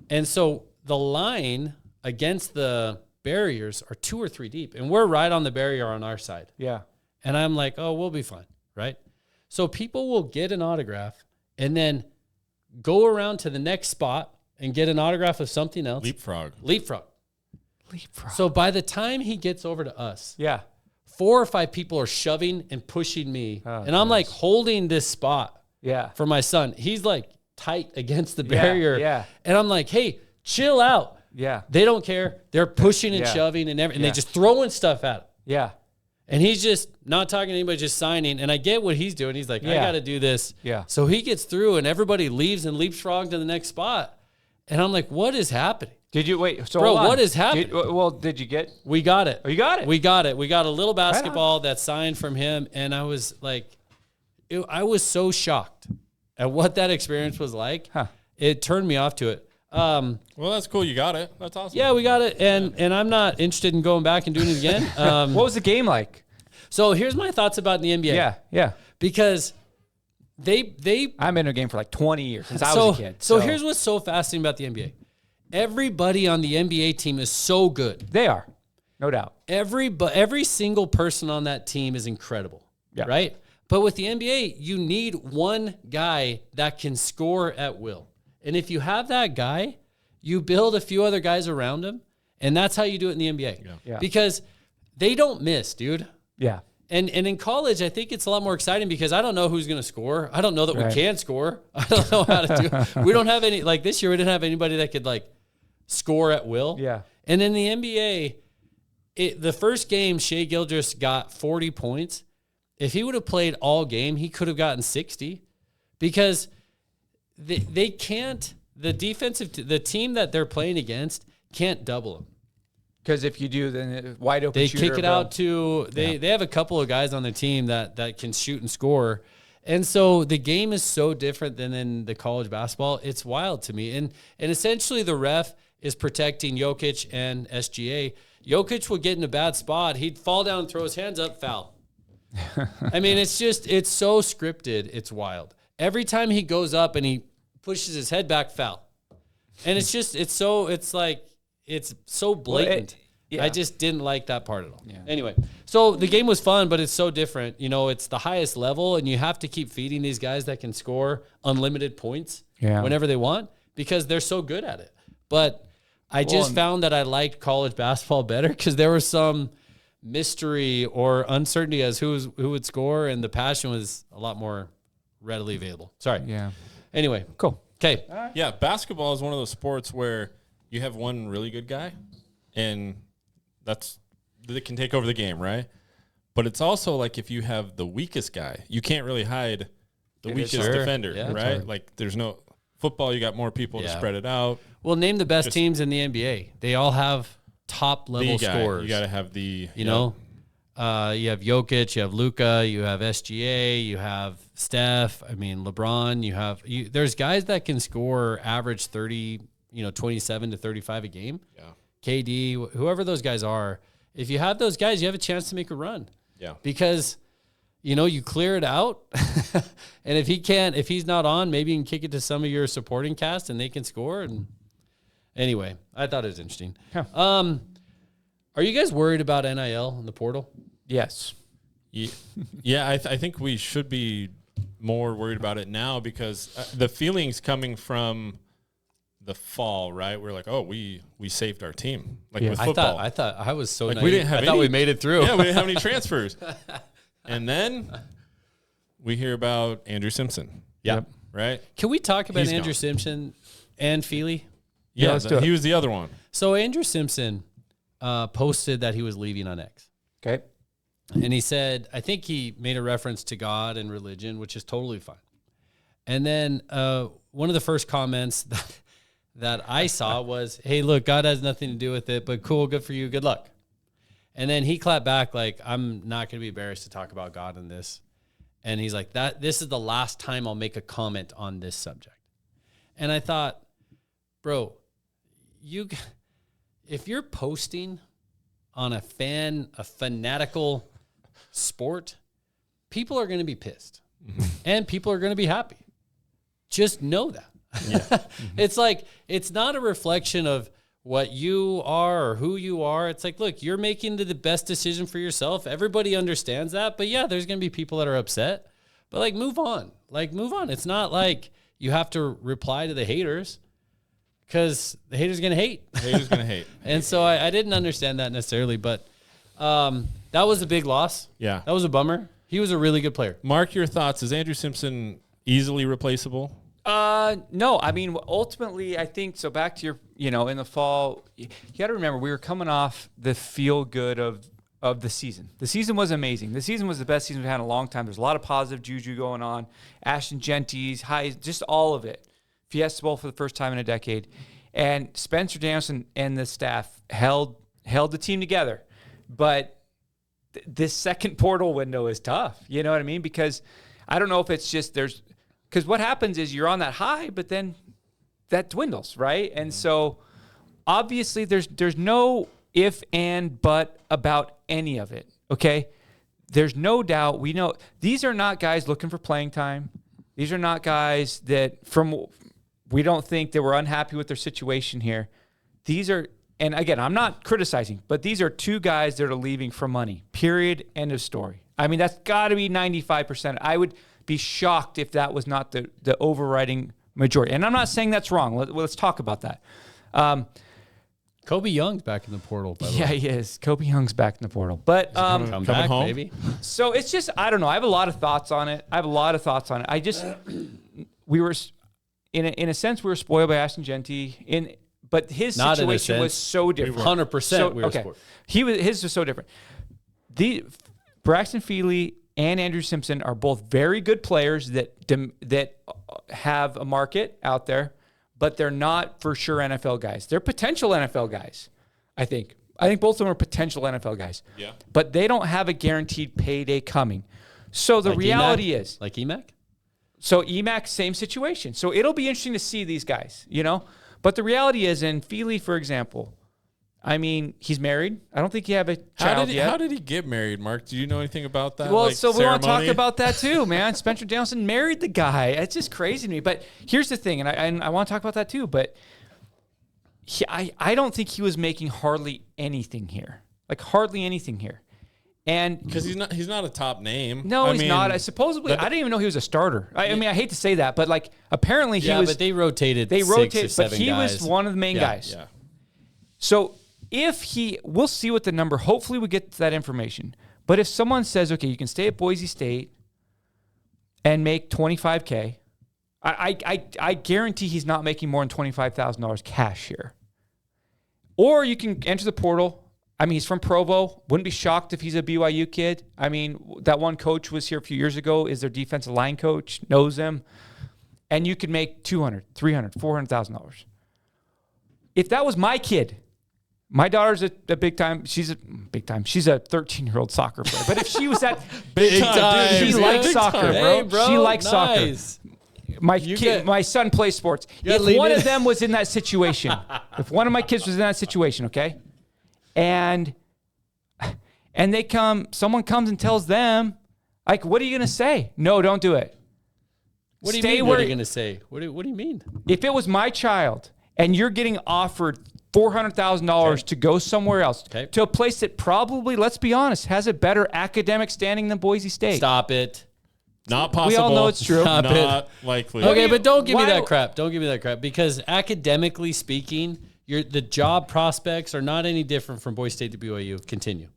And so the line against the barriers are 2 or 3 deep, and we're right on the barrier on our side. Yeah. And I'm like, oh, we'll be fine, right? So people will get an autograph and then go around to the next spot and get an autograph of something else. Leapfrog. So by the time he gets over to us, Yeah. 4 or 5 people are shoving and pushing me. And I'm like holding this spot Yeah. for my son. He's like tight against the barrier. yeah. And I'm like, hey, chill out. Yeah. They don't care. They're pushing and Yeah. shoving and everything. And Yeah. they just throwing stuff at him. Yeah. And he's just not talking to anybody, just signing. And I get what he's doing. He's like, I Yeah. got to do this. Yeah. So he gets through and everybody leaves and leapfrog to the next spot. And I'm like, what is happening? Did you wait? So Bro, hold on. what is happening? Did you get? We got it. Oh, you got it. We got it. We got a little basketball that's signed from him. And I was like, I was so shocked at what that experience was like. Huh. It turned me off to it. Well, that's cool. You got it. That's awesome. Yeah, we got it. And I'm not interested in going back and doing it again. What was the game like? So here's my thoughts about the NBA. Yeah. Yeah. Because they I've been in a game for like 20 years since I was a kid. So here's what's so fascinating about the NBA. Everybody on the NBA team is so good. they are, no doubt. Every single person on that team is incredible. Yeah. Right? But with the NBA, you need one guy that can score at will. And if you have that guy, you build a few other guys around him, and that's how you do it in the NBA. Yeah. Because they don't miss, dude. Yeah. And in college, I think it's a lot more exciting because I don't know who's going to score. I don't know that we Right. can score. I don't know how to do it. We don't have any, like this year, we didn't have anybody that could like score at will. Yeah. And in the NBA, the first game, Shea Gilgeous got 40 points. If he would have played all game, he could have gotten 60 because they can't, the team that they're playing against can't double him. Because if you do, then wide open They shooter, kick it out to they have a couple of guys on their team that can shoot and score. And so the game is so different than in the college basketball. It's wild to me. And essentially the ref is protecting Jokic and SGA. Jokic would get in a bad spot. He'd fall down, throw his hands up, foul. I mean, it's so scripted. It's wild. Every time he goes up and he pushes his head back, foul. And it's so blatant. yeah. I just didn't like that part at all. Yeah. Anyway, so the game was fun, but it's so different. You know, it's the highest level, and you have to keep feeding these guys that can score unlimited points Yeah. whenever they want because they're so good at it. But I just found that I liked college basketball better because there was some mystery or uncertainty as who would score, and the passion was a lot more readily available. Sorry. Yeah. Anyway, Cool. okay. Yeah, basketball is one of those sports where you have one really good guy, and that can take over the game, right? But it's also like if you have the weakest guy, you can't really hide the weakest defender, right? Like there's no football, you got more people to spread it out. Well, name the best teams in the NBA. They all have top level scorers. You got to have the, you know, you have Jokic, you have Luka, you have SGA, you have Steph. I mean, LeBron. There's guys that can score average 30, 27 to 35 a game. Yeah. KD, whoever those guys are. If you have those guys, you have a chance to make a run. Yeah. Because, you clear it out. And if he's not on, maybe you can kick it to some of your supporting cast and they can score. And anyway, I thought it was interesting. Huh. Are you guys worried about NIL in the portal? Yes. Yeah, I think we should be more worried about it now because the feelings coming from the fall, right? We're like, oh, we saved our team. Like with football. I thought I was so like naive. we didn't have I thought we made it through. Yeah, we didn't have any transfers. And then we hear about Andrew Simpson. Yep. Right? Can we talk about He's Andrew gone. Simpson and Feely? Yeah, let's do it. he was the other one. So Andrew Simpson posted that he was leaving on X. Okay. And he said, I think he made a reference to God and religion, which is totally fine. And then one of the first comments that I saw was, hey, look, God has nothing to do with it, but cool, good for you, good luck. And then he clapped back like, I'm not going to be embarrassed to talk about God in this. And he's like, this is the last time I'll make a comment on this subject. And I thought, bro, if you're posting on a fanatical sport, people are going to be pissed and people are going to be happy. Just know that. Yeah. It's like, it's not a reflection of what you are or who you are. It's like, look, you're making the best decision for yourself. Everybody understands that. But yeah, there's going to be people that are upset. But like, move on. It's not like you have to reply to the haters because the haters going to hate. The haters going to hate. And so I didn't understand that necessarily. But that was a big loss. Yeah. That was a bummer. He was a really good player. Mark, your thoughts. Is Andrew Simpson easily replaceable? No, I mean, ultimately, I think, so back to your, in the fall, you got to remember, we were coming off the feel good of the season. The season was amazing. The season was the best season we've had in a long time. There's a lot of positive juju going on. Ashton Genty's, highs, just all of it. Fiesta Bowl for the first time in a decade. And Spencer Danielson and the staff held the team together. But this second portal window is tough. You know what I mean? Because I don't know if it's just because what happens is you're on that high, but then that dwindles, right? And so obviously there's no if and but about any of it, okay? There's no doubt. We know these are not guys looking for playing time. These are not guys that we don't think they were unhappy with their situation here. These are, and again, I'm not criticizing, but these are two guys that are leaving for money, period, end of story. I mean, that's got to be 95%. I would be shocked if that was not the overriding majority. And I'm not saying that's wrong. Let's talk about that. Kobe Young's back in the portal, by the way. Yeah, he is. Kobe Young's back in the portal. But Come back, home? baby. so it's just, I don't know. I have a lot of thoughts on it. We were, in a sense, we were spoiled by Ashton Genty. But his Not situation was so different. 100% we were spoiled. His was so different. Braxton Feely and Andrew Simpson are both very good players that have a market out there, but they're not for sure NFL guys. They're potential NFL guys, I think. I think both of them are potential NFL guys. Yeah. But they don't have a guaranteed payday coming. So the reality is... Like EMAC? So EMAC, same situation. So it'll be interesting to see these guys, But the reality is, in Feely, for example, I mean, he's married. I don't think he have a child yet. How did he get married, Mark? Do you know anything about that? Well, like, so we want to talk ceremony? about that too, man. Spencer Danielson married the guy. It's just crazy to me. But here's the thing, and I want to talk about that too, but I don't think he was making hardly anything here. Like, hardly anything here. And because he's not a top name. No, he's not. I didn't even know he was a starter. I mean, I hate to say that, but like apparently he was. But they rotated. They six rotated, or seven but he guys. was one of the main guys. Yeah. So we'll see what the number, hopefully we get that information. But if someone says, okay, you can stay at Boise State and make $25K, I guarantee he's not making more than $25,000 cash here. Or you can enter the portal. I mean, he's from Provo. Wouldn't be shocked if he's a BYU kid. I mean, that one coach was here a few years ago, is their defensive line coach, knows them. And you could make $200,000, $300,000, $400,000. If that was my kid, my daughter's a big time. She's a 13-year-old soccer player. But if she was that Big time, she dude. likes Big soccer, time. bro. Hey, bro. She likes Nice. soccer. My son plays sports. gotta If lean one in. of them was in that situation, if one of my kids was in that situation, okay, and someone comes and tells them, like, what are you gonna say? No, don't do it. What do you Stay mean? where- What are you going to say? What do you mean? If it was my child and you're getting offered $400,000 to go somewhere else, to a place that probably, let's be honest, has a better academic standing than Boise State. Stop it. Not possible. We all know it's true. Stop Not likely. Okay, but don't give me why- that crap. Don't give me that crap because academically speaking, the job prospects are not any different from Boise State to BYU. Continue.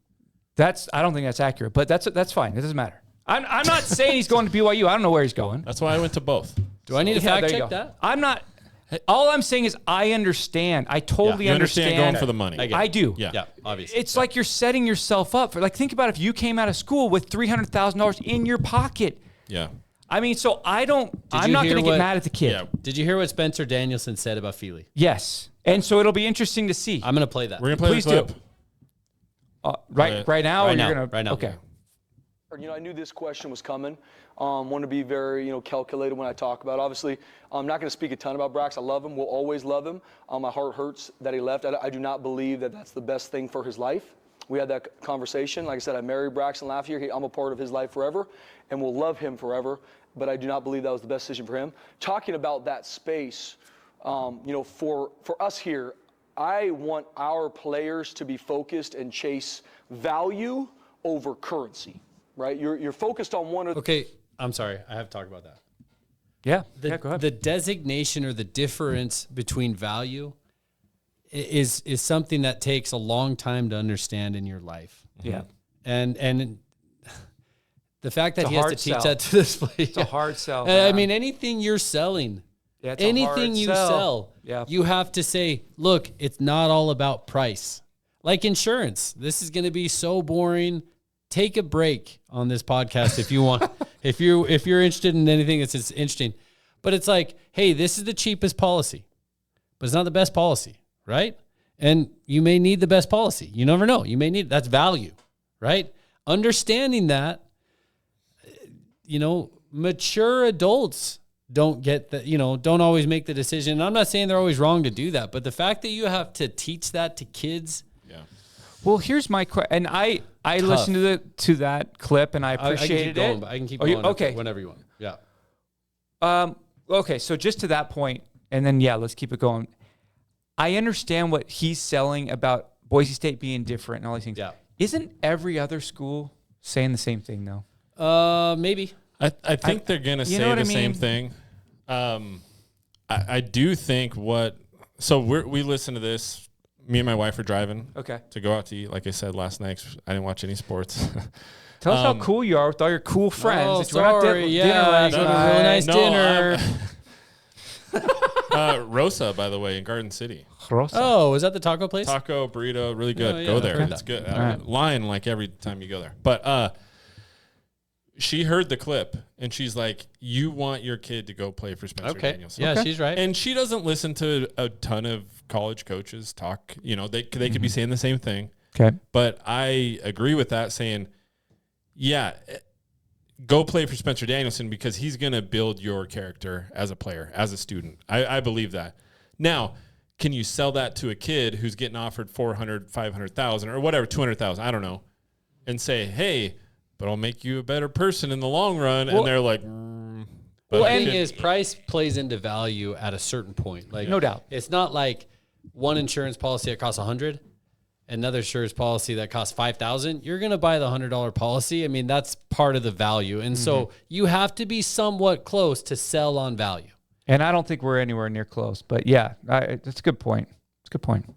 I don't think that's accurate, but that's fine. It doesn't matter. I'm not saying he's going to BYU. I don't know where he's going. That's why I went to both. Do I need to Yeah, fact there you check go. that? I'm not. All I'm saying is I understand. I totally You understand going for the money. I get it. I do. Yeah. Yeah, obviously. It's like you're setting yourself up for, like, think about if you came out of school with $300,000 in your pocket. Yeah. I mean, so I'm you not hear going to get what- mad at the kid. Yeah. Did you hear what Spencer Danielson said about Feely? Yes. And so it'll be interesting to see. I'm going to play that. We're going to play Please the clip. do. Right now, Right or now, you're gonna right now. Okay. I knew this question was coming. Want to be very, calculated when I talk about it. Obviously, I'm not going to speak a ton about Brax. I love him. We'll always love him. My heart hurts that he left. I do not believe that that's the best thing for his life. We had that conversation. Like I said, I married Braxton last year. I'm a part of his life forever, and will love him forever. But I do not believe that was the best decision for him. Talking about that space, for us here, I want our players to be focused and chase value over currency. Right? You're focused on one of the. Okay, I'm sorry. I have to talk about that. Yeah. Go ahead. The designation or the difference between value is something that takes a long time to understand in your life. Yeah. And the fact that It's a he has to hard teach sell. that to this place. It's a hard sell. I man. mean, anything you're selling, Yeah, it's a anything hard you sell. sell, Yeah. you have to say, look, it's not all about price. Like insurance. This is going to be so boring. Take a break on this podcast if you want. if you're interested in anything that's interesting. But it's like, hey, this is the cheapest policy, but it's not the best policy, right? And you may need the best policy. You never know. You may need, that's value, right? Understanding that, mature adults don't get that, don't always make the decision. And I'm not saying they're always wrong to do that, but the fact that you have to teach that to kids. Yeah. Well, here's my question, and I listened to that clip, and I appreciated I can keep going, it. but I can keep Oh, going okay. whenever you want. Yeah. Okay, so just to that point, and then let's keep it going. I understand what he's selling about Boise State being different and all these things. Yeah. Isn't every other school saying the same thing though? I Maybe. think they're going to you know say what the I same mean? thing. I do think we listen to this. Me and my wife are driving Okay. to go out to eat. Like I said last night, 'cause I didn't watch any sports. Tell us how cool you are with all your cool friends. Oh, that you went out to sorry. dinner Yeah, last go to a night. really nice No, dinner. Rosa, by the way, in Garden City. Oh, is that the taco place? Taco, burrito, really good. Oh, yeah, Go I've there. heard It's that. good. right. Line like every time you go there. But she heard the clip and she's like, you want your kid to go play for Spencer Okay. Danielson. Yeah, she's right. And she doesn't listen to a ton of college coaches talk. They could be saying the same thing. Okay. But I agree with that, saying, yeah, go play for Spencer Danielson because he's going to build your character as a player, as a student. I believe that. Now, can you sell that to a kid who's getting offered $400,000, $500,000 or whatever, $200,000, I don't know, and say, hey, but I'll make you a better person in the long run. Well- and they're like, Well, but the thing is, price plays into value at a certain point. Like, No doubt. It's not like one insurance policy that costs $100, another insurance policy that costs $5,000. You're going to buy the $100 policy. I mean, that's part of the value, and so you have to be somewhat close to sell on value. And I don't think we're anywhere near close. But yeah, that's a good point. It's a good point.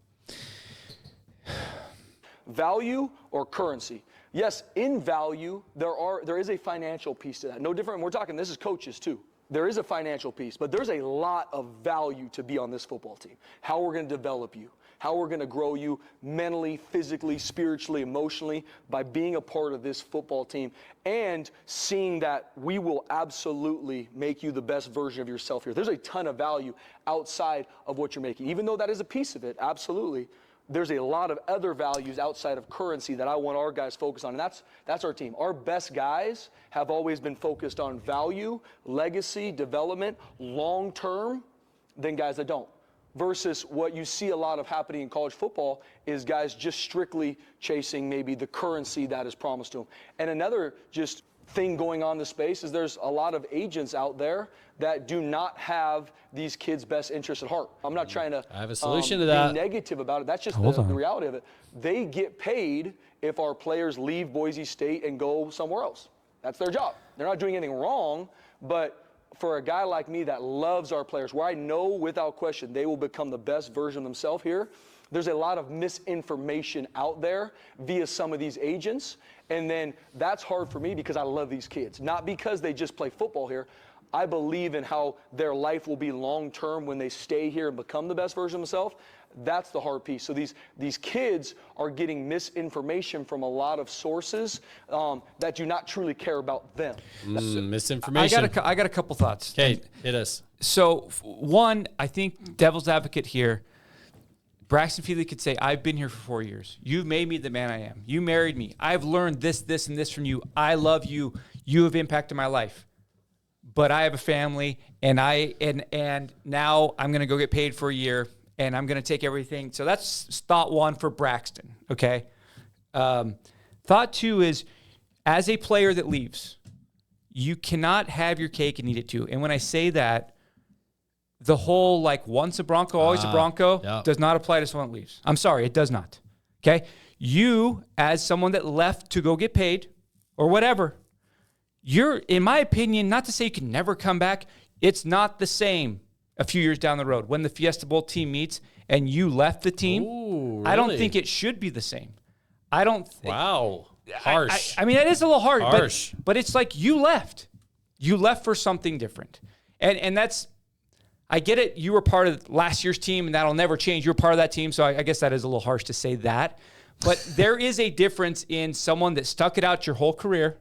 Value or currency? Yes, in value, there is a financial piece to that. No different, and we're talking, this is coaches too. There is a financial piece, but there's a lot of value to be on this football team. How we're going to develop you, how we're going to grow you mentally, physically, spiritually, emotionally by being a part of this football team and seeing that we will absolutely make you the best version of yourself here. There's a ton of value outside of what you're making, even though that is a piece of it, absolutely. There's a lot of other values outside of currency that I want our guys focused on, and that's our team. Our best guys have always been focused on value, legacy, development, long-term, than guys that don't. Versus what you see a lot of happening in college football is guys just strictly chasing maybe the currency that is promised to them. And another just thing going on in the space is there's a lot of agents out there that do not have these kids' best interests at heart. I'm not trying to I have a solution to that. be negative about it. That's just the reality of it. They get paid if our players leave Boise State and go somewhere else. That's their job. They're not doing anything wrong, but for a guy like me that loves our players, where I know without question they will become the best version of themselves here, there's a lot of misinformation out there via some of these agents. And then that's hard for me because I love these kids. Not because they just play football here. I believe in how their life will be long-term when they stay here and become the best version of themselves. That's the hard piece. So these kids are getting misinformation from a lot of sources that do not truly care about them. Misinformation. I got a couple thoughts. Okay, hit us. So, one, I think devil's advocate here, Braxton Feely could say, I've been here for 4 years. You've made me the man I am. You married me. I've learned this, this, and this from you. I love you. You have impacted my life. But I have a family, and now I'm going to go get paid for a year, and I'm going to take everything. So that's thought one for Braxton, okay? Thought two is, as a player that leaves, you cannot have your cake and eat it too. And when I say that, the whole once a Bronco, always a Bronco does not apply to someone that leaves. I'm sorry, it does not. Okay? You, as someone that left to go get paid or whatever, you're, in my opinion, not to say you can never come back, it's not the same a few years down the road. When the Fiesta Bowl team meets and you left the team, Ooh, I don't really? think it should be the same. I don't think. Wow. Harsh. I mean, it is a little hard, Harsh. but it's like you left. You left for something different. And that's, I get it. You were part of last year's team, and that'll never change. You're part of that team, so I guess that is a little harsh to say that. But there is a difference in someone that stuck it out your whole career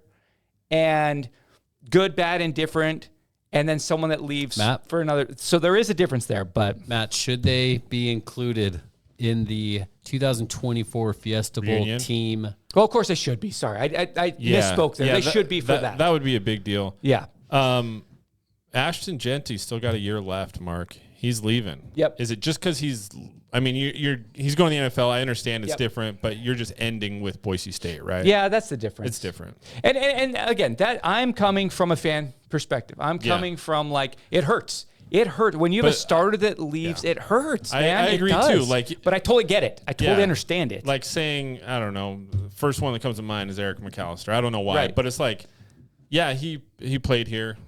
and good, bad, indifferent, and then someone that leaves for another. So there is a difference there. But Matt, should they be included in the 2024 Fiesta Bowl Reunion? team? Well, of course they should be. Sorry, I misspoke there. They should be for that. That would be a big deal. Yeah. Ashton Genty still got a year left, Mark. He's leaving. Yep. Is it just because he's he's going to the NFL? I understand it's different, but you're just ending with Boise State, right? Yeah, that's the difference. It's different. And again, that I'm coming from a fan perspective. I'm coming from it hurts. It hurts when you have a starter that leaves. It hurts, man. I agree it does. too. But I totally get it. I totally understand it. Like saying, I don't know, the first one that comes to mind is Eric McAllister. I don't know why, but it's he played here.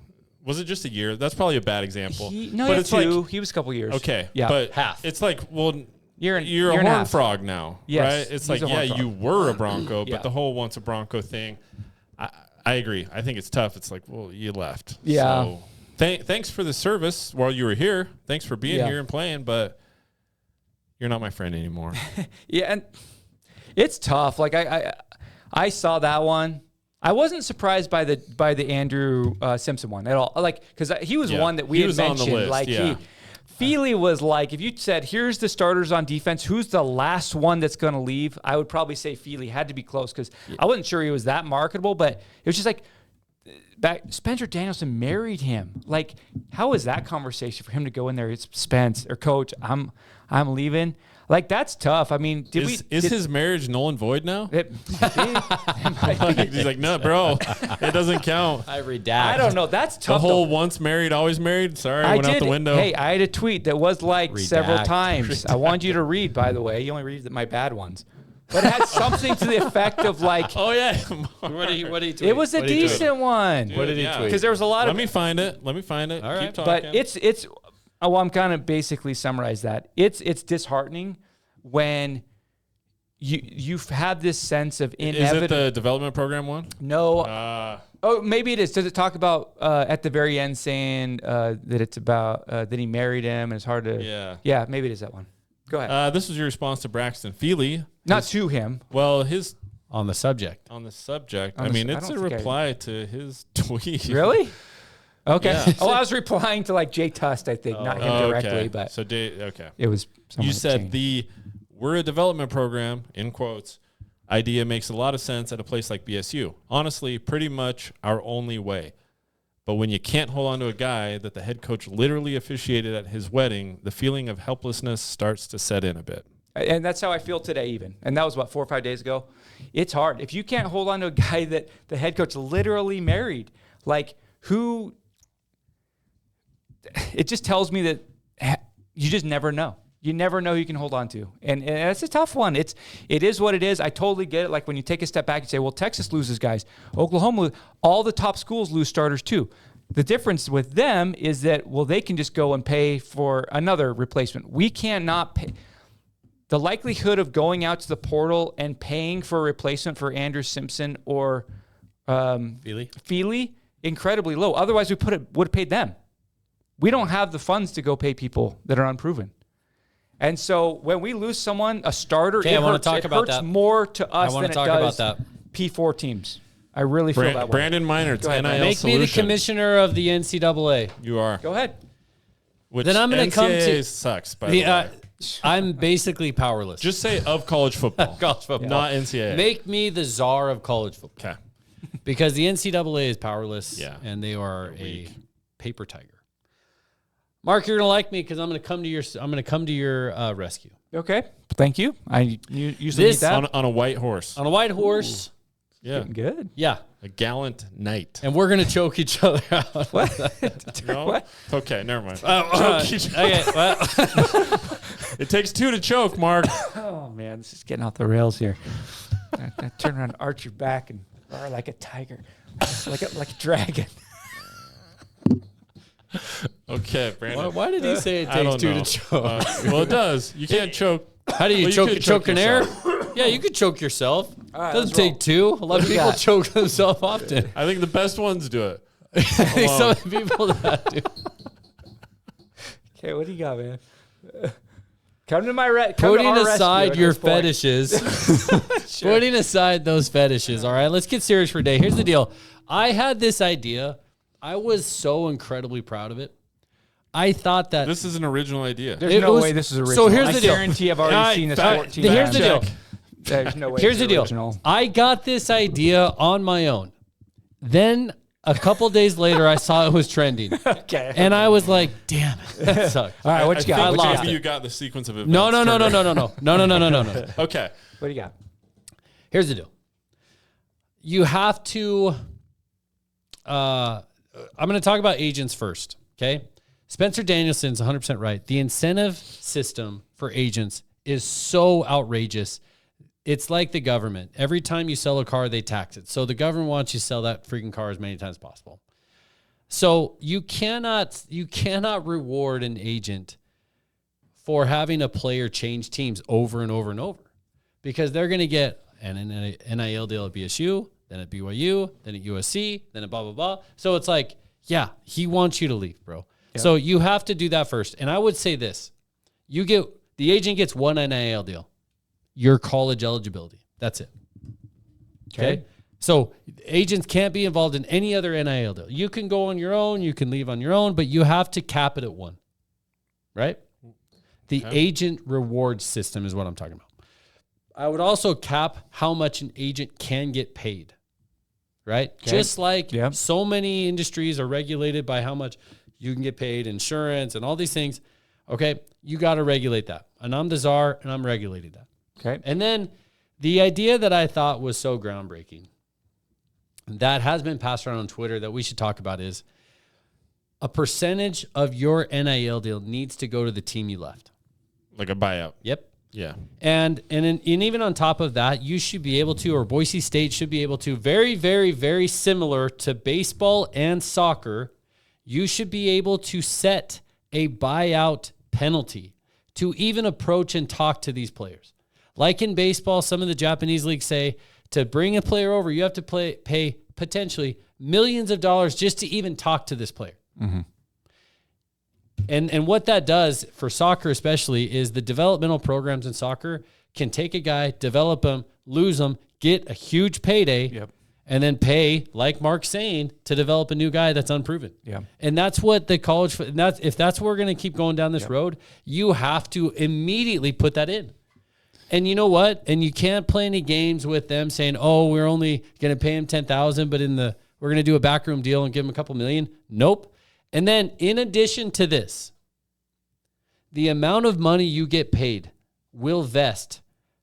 Was it just a year? That's probably a bad example. But it's two. He was a couple years. Okay. Yeah. But half. It's like, well, you're a horned frog now, yes, right? It's he's like, a horned frog. you were a Bronco, but the whole once a Bronco thing, I agree. I think it's tough. It's like, well, you left. Yeah. So thanks for the service while you were here. Thanks for being here and playing, but you're not my friend anymore. Yeah, and it's tough. I saw that one. I wasn't surprised by the Andrew Simpson one at all. Because he was one that we had mentioned. On the list, Feely was if you said, here's the starters on defense, who's the last one that's going to leave? I would probably say Feely had to be close because I wasn't sure he was that marketable, but it was just Spencer Danielson married him. How is that conversation for him to go in there? It's Spence or Coach, I'm leaving. That's tough. I mean, is his marriage null and void now? It might be. He's like, no, bro, it doesn't count. I redact. I don't know. That's tough. The whole once married, always married. Sorry, I went out the window. Hey, I had a tweet that was several Redact. times. I wanted you to read, by the way. You only read my bad ones. But it had something to the effect of oh yeah, What did he tweet? it was a What did he tweet? decent one. What did he tweet? Because there was a lot Let of. me find it. All right. Keep talking. But it's. I'm kind of basically summarize that. It's disheartening when you've had this sense of Is it inevitable. the development program one? No. Oh, maybe it is. Does it talk about at the very end saying that it's about that he married him and it's hard to. Yeah. Yeah, maybe it is that one. Go ahead. This was your response to Braxton Feely. Not to him. Well, his On the subject. on the subject. On I the mean, I it's a don't think I- reply to his tweet. Really? Okay. Yeah. Oh, I was replying to like Jay Tust, I think, not him Oh, directly, okay. but So, okay. it was. someone You that said changed. we're a development program, in quotes, idea makes a lot of sense at a place like BSU. Honestly, pretty much our only way. But when you can't hold on to a guy that the head coach literally officiated at his wedding, the feeling of helplessness starts to set in a bit. And that's how I feel today, even. And that was, 4 or 5 days ago? It's hard. If you can't hold on to a guy that the head coach literally married, like who, it just tells me that you just never know. You never know who you can hold on to. And it's a tough one. It is what it is. I totally get it. Like when you take a step back and say, well, Texas loses guys. Oklahoma, all the top schools lose starters too. The difference with them is that, well, they can just go and pay for another replacement. We cannot pay. The likelihood of going out to the portal and paying for a replacement for Andrew Simpson or Feely, incredibly low. Otherwise, we would have paid them. We don't have the funds to go pay people that are unproven. And so when we lose someone, a starter, Okay, it I wanna hurts, talk it about hurts that. more to us wanna than it talk does about P4 teams. I really feel that way. Brandon Minor, Go ahead, NIL Brandon. Make me the solution. commissioner of the NCAA. You are. Go ahead. Which Then I'm gonna come to- NCAA sucks, by the way. I'm basically powerless. Just say of college football. college football. Not NCAA. Make me the czar of college football. Okay. Because the NCAA is powerless, Yeah. and they are a paper tiger. Mark, you're gonna like me because I'm gonna come to your rescue Okay. Thank you. I usually This- need that. On a white horse. on a white horse. Yeah. Good. Yeah, A gallant knight. and we're gonna choke each other out. No? What? Okay, never mind. Okay, well, It takes two to choke, Mark. Oh man, this is getting off the rails here. I turn around, arch your back, and roar like a tiger, like a dragon. Okay, Brandon. why did he say it I takes don't two know. to choke? Well, it does. You can't choke. How do you Well, choke? could Choke an air? yourself. Yeah, you could choke yourself. right, Doesn't let's take roll. two. A lot of do you people got? choke themselves often. I think the best ones do it. I think some of the people that do. Okay, what do you got, man? Come to my Putting our aside rescue your at this point. fetishes, putting aside those fetishes. All right, let's get serious for a day. Here's the deal. I had this idea. I was so incredibly proud of it. I thought that This is an original idea. There's It no was- way this is so original. here's I the deal. guarantee I've already seen this fact- 14 here's the times. deal. There's no way. Here's it's the deal. original. I got this idea on my own. Then a couple days later, I saw it was trending, Okay. and I was like, "Damn it, that sucked." All right, what you got? I What think you lost got? maybe you got the sequence of events. No. turned around. Okay. What do you got? Here's the deal. You have to. I'm going to talk about agents first. Okay. Spencer Danielson's 100% right. The incentive system for agents is so outrageous. It's like the government. Every time you sell a car, they tax it. So the government wants you to sell that freaking car as many times as possible. So you cannot reward an agent for having a player change teams over and over and over, because they're going to get an NIL deal at BSU, then at BYU, then at USC, then at blah, blah, blah. So it's like, yeah, he wants you to leave, bro. Yep. So you have to do that first. And I would say this, the agent gets one NIL deal, your college eligibility. That's it. Okay. So agents can't be involved in any other NIL deal. You can go on your own, you can leave on your own, but you have to cap it at one, right? The agent reward system is what I'm talking about. I would also cap how much an agent can get paid, right? Okay. Just like Yep. so many industries are regulated by how much you can get paid, insurance and all these things. Okay, you got to regulate that. And I'm the czar, and I'm regulating that. Okay. And then the idea that I thought was so groundbreaking that has been passed around on Twitter that we should talk about is a percentage of your NIL deal needs to go to the team you left. Like a buyout. Yep. Yeah. And even on top of that, you should be able to, or Boise State should be able to, very, very, very similar to baseball and soccer, you should be able to set a buyout penalty to even approach and talk to these players. Like in baseball, some of the Japanese leagues say to bring a player over, you have to pay potentially millions of dollars just to even talk to this player. Mm-hmm. And what that does for soccer especially is the developmental programs in soccer can take a guy, develop him, lose him, get a huge payday, and then pay, like Mark's saying, to develop a new guy that's unproven. Yeah. And that's what the college, if that's where we're going to keep going down this road, you have to immediately put that in. And you know what? And you can't play any games with them saying, oh, we're only going to pay him $10,000, but we're going to do a backroom deal and give him a couple million. Nope. And then in addition to this, the amount of money you get paid will vest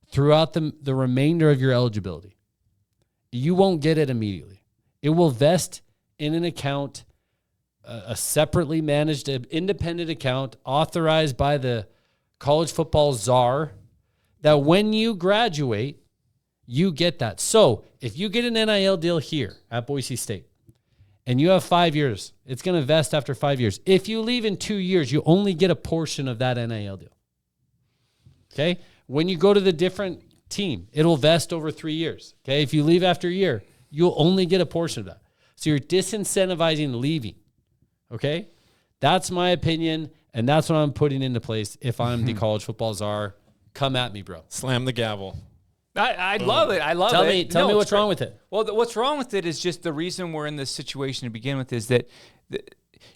throughout the remainder of your eligibility. You won't get it immediately. It will vest in an account, a separately managed independent account authorized by the college football czar, that when you graduate, you get that. So if you get an NIL deal here at Boise State and you have 5 years, it's going to vest after 5 years. If you leave in 2 years, you only get a portion of that NIL deal. Okay? When you go to the different team, it'll vest over 3 years. Okay? If you leave after a year, you'll only get a portion of that. So you're disincentivizing leaving. Okay? That's my opinion, and that's what I'm putting into place if I'm the college football czar. Come at me, bro. Slam the gavel. I love it. I love it. Tell me what's wrong with it. Well, what's wrong with it is just the reason we're in this situation to begin with is that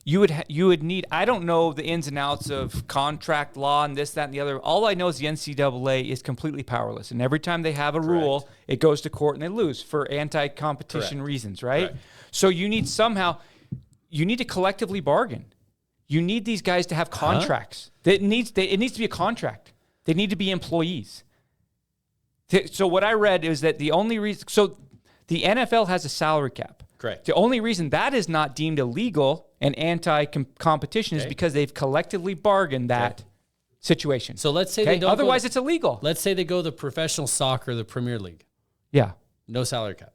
you would need, I don't know the ins and outs of contract law and this, that, and the other. All I know is the NCAA is completely powerless. And every time they have a rule, it goes to court and they lose for anti-competition reasons, right? Correct. So you need to collectively bargain. You need these guys to have contracts. It needs to be a contract. They need to be employees. So what I read is that the only reason, so the NFL has a salary cap. Correct. The only reason that is not deemed illegal and anti-competition is because they've collectively bargained that situation. So let's say they don't. Otherwise, it's illegal. Let's say they go the professional soccer, the Premier League. Yeah. No salary cap.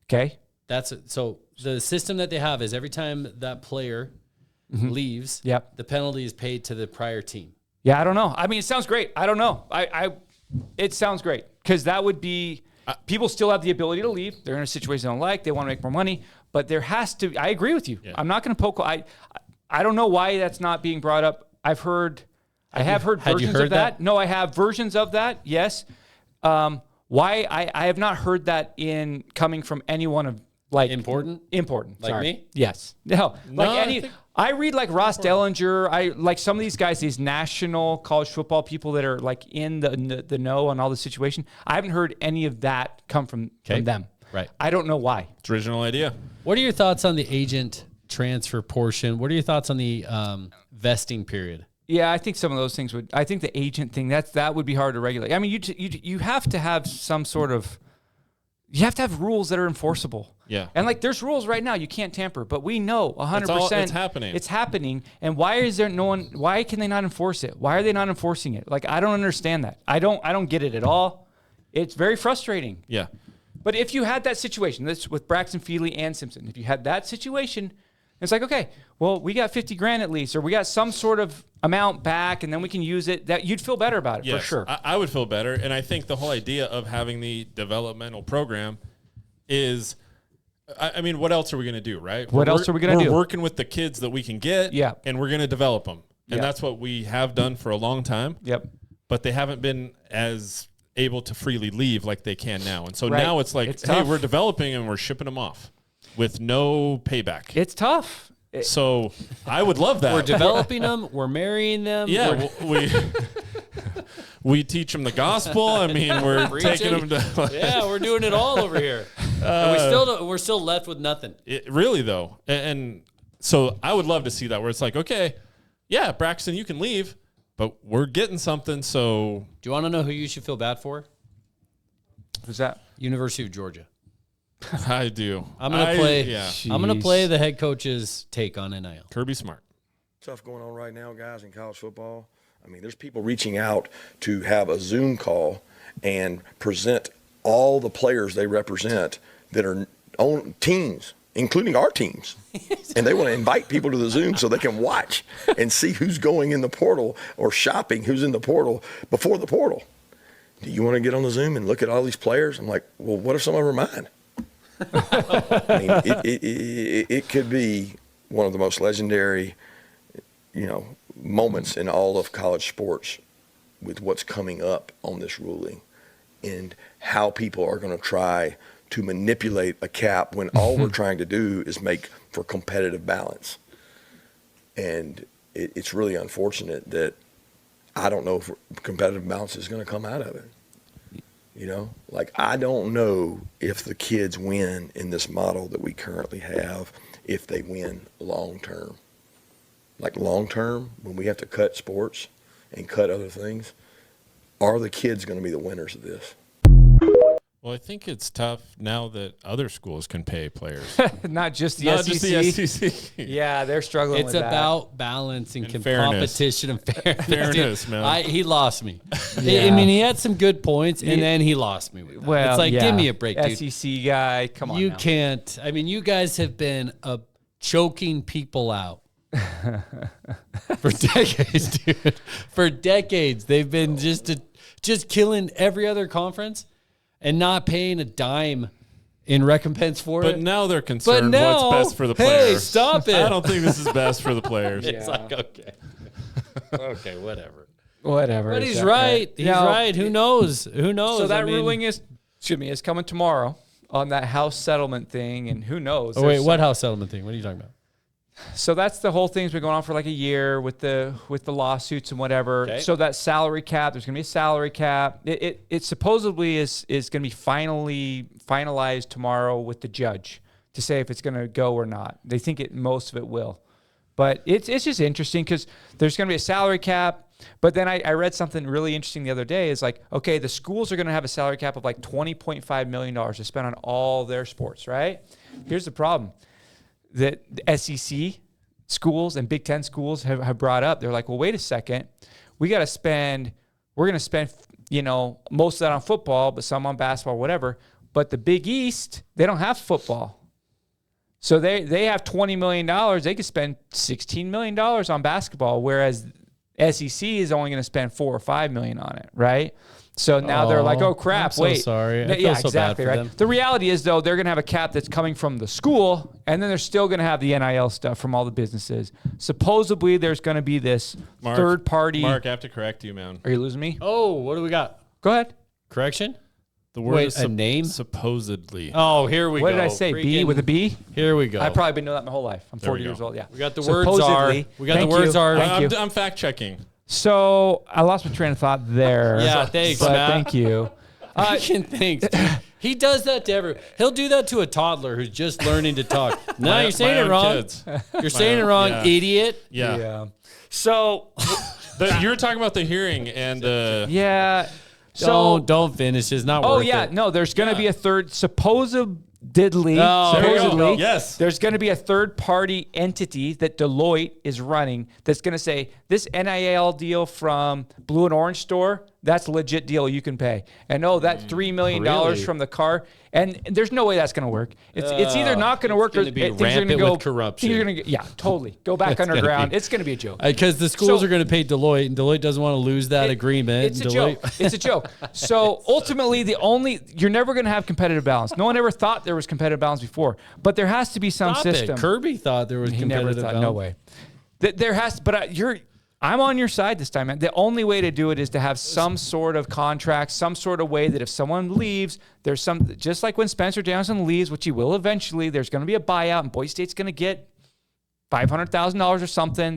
Okay. That's it. So the system that they have is every time that player leaves, Yep. the penalty is paid to the prior team. Yeah, I don't know. I mean, it sounds great. I don't know. It sounds great because that would be people still have the ability to leave. They're in a situation they don't like. They want to make more money, but there has to. I agree with you. Yeah. I'm not going to poke. I don't know why that's not being brought up. I have heard versions of that. No, I have versions of that. Yes. Why I have not heard that coming from anyone of like important. Like sorry. Me? Yes. No. I read like Ross Dellinger. I like some of these guys, these national college football people that are like in the know on all the situation. I haven't heard any of that come from them. Right. I don't know why. It's original idea. What are your thoughts on the agent transfer portion? What are your thoughts on the vesting period? Yeah, I think some of those things would. I think the agent thing that would be hard to regulate. I mean, you have to have some sort of. You have to have rules that are enforceable. Yeah. And like there's rules right now you can't tamper, but we know 100% it's happening. It's happening. And why is there no one why can they not enforce it? Why are they not enforcing it? Like I don't understand that. I don't get it at all. It's very frustrating. Yeah. But if you had that situation, this with Braxton Feely and Simpson, if you had that situation, it's like, okay, well, we got $50,000 at least, or we got some sort of amount back, and then we can use it. That you'd feel better about it for sure. I would feel better, and I think the whole idea of having the developmental program is, I mean, what else are we going to do, right? What else are we going to do? We're working with the kids that we can get, and we're going to develop them, and that's what we have done for a long time. Yep. But they haven't been as able to freely leave like they can now, and so now it's like, hey, tough. We're developing and we're shipping them off with no payback. It's tough. So I would love that. We're developing them. We're marrying them. Yeah, we teach them the gospel. I mean, we're taking them to. Yeah, we're doing it all over here. And we're still left with nothing. Really though, and so I would love to see that where it's like, okay, yeah, Braxton, you can leave, but we're getting something. So do you want to know who you should feel bad for? Who's that? University of Georgia. I do. I'm gonna play the head coach's take on NIL. Kirby Smart. Stuff going on right now, guys, in college football. I mean, there's people reaching out to have a Zoom call and present all the players they represent that are on teams, including our teams. And they want to invite people to the Zoom so they can watch and see who's going in the portal or shopping who's in the portal before the portal. do you want to get on the Zoom and look at all these players? I'm like, well, what if some of them are mine? I mean, it could be one of the most legendary, moments in all of college sports with what's coming up on this ruling and how people are going to try to manipulate a cap when all we're trying to do is make for competitive balance. And it's really unfortunate that I don't know if competitive balance is going to come out of it. I don't know if the kids win in this model that we currently have, if they win long term. Like long term, when we have to cut sports and cut other things, are the kids going to be the winners of this? Well, I think it's tough now that other schools can pay players. Not just the Not SEC. just the SEC. Yeah, they're struggling It's with that. about balance and fairness. competition and fairness. Fairness, Dude, man. he lost me. Yeah. I mean, he had some good points, and then he lost me with that. Well, it's like, yeah. give me a break, dude. SEC guy, come on You now. can't. I mean, you guys have been choking people out for decades, dude. For decades, they've been just killing every other conference and not paying a dime in recompense for But it. now they're concerned now, what's best for the hey, players. stop it. I don't think this is best for the players. It's like, okay. Okay, whatever. Whatever. But it's he's okay. right. He's Now, right. Who knows? Who knows? So that I mean- ruling is coming tomorrow on that house settlement thing, and who knows? Oh, wait, There's what some- house settlement thing? What are you talking about? So that's the whole thing's been going on for like a year with the lawsuits and whatever. Okay. So that salary cap, there's going to be a salary cap. It supposedly is going to be finalized tomorrow with the judge to say if it's going to go or not. They think most of it will. But it's just interesting because there's going to be a salary cap. But then I read something really interesting the other day. Is like, okay, the schools are going to have a salary cap of like $20.5 million to spend on all their sports, right? Here's the problem. That the SEC schools and Big Ten schools have brought up. They're like, well, wait a second. We're going to spend, most of that on football, but some on basketball, whatever. But the Big East, they don't have football. So they have $20 million. They could spend $16 million on basketball, whereas SEC is only going to spend $4 or $5 million on it, right? So now they're like, oh, crap, I'm so wait. sorry. I feel Yeah, so bad exactly, for right? them. The reality is, though, they're going to have a cap that's coming from the school, and then they're still going to have the NIL stuff from all the businesses. Supposedly, there's going to be this third party. Mark, I have to correct you, man. Are you losing me? Oh, what do we got? Go ahead. Correction? The word Wait, is a name? supposedly. Oh, here we go. What did I say? B Freaking- with a B? Here we go. I've probably been doing that my whole life. I'm There we 40 go. years old. Yeah. we got the words are. Supposedly. We got Thank the words you. are. Thank you. I'm fact checking. So I lost my train of thought there. Yeah, thanks, but Matt. thank you. Freaking thanks, dude. He does that to everyone. He'll do that to a toddler who's just learning to talk. No, My- you're saying my it own wrong. kids. You're saying it wrong, yeah. idiot. Yeah. So You were talking about the hearing and yeah. So Don't finish. It's not oh worth yeah, it. no. There's going to be a third supposedly. There you go. Supposedly, Yes. there's going to be a third party entity that Deloitte is running that's going to say this NIL deal from Blue and Orange store, that's a legit deal you can pay. And that $3 million Really? from the car, and there's no way that's going to work. It's either not going to work or gonna be things are going to rampant go with corruption. Things are going to yeah, totally go back It's gonna underground. be- It's going to be a joke. Because the schools So- are going to pay Deloitte, and Deloitte doesn't want to lose that agreement. It's a and joke. Deloitte- It's a joke. So ultimately, you're never going to have competitive balance. No one ever thought there was competitive balance before, but there has to be some Stop it. system. Kirby thought there was He never competitive thought. balance. No way. There has, but I'm on your side this time, man. The only way to do it is to have some sort of contract, some sort of way that if someone leaves, there's some, just like when Spencer Johnson leaves, which he will eventually, there's going to be a buyout, and Boise State's going to get $500,000 or something.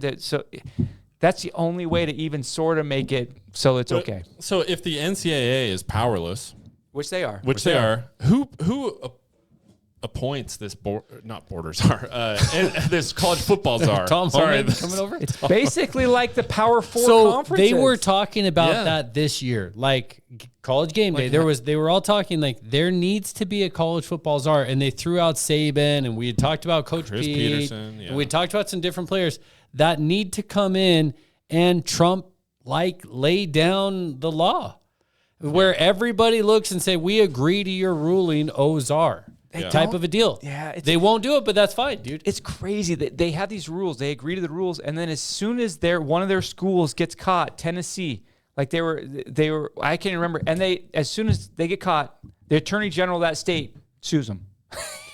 That's the only way to even sort of make it so it's okay, So if the NCAA is powerless, which they are. which they are, who appoints this not board czar, and this college football czar? Tom Sorry, Holman coming over? It's basically like the Power Four So conferences. they were talking about Yeah. that this year, like college game day. They were all talking like there needs to be a college football czar, and they threw out Saban, and we had talked about Coach Chris Pete, Peterson, yeah. and we talked about some different players that need to come in and Trump lay down the law, where everybody looks and say we agree to your ruling, O czar. Type of a deal. Yeah, they won't do it, but that's fine, dude. It's crazy that they have these rules. They agree to the rules, and then as soon as one of their schools gets caught, Tennessee, Like they were. I can't remember. And as soon as they get caught, the attorney general of that state sues them.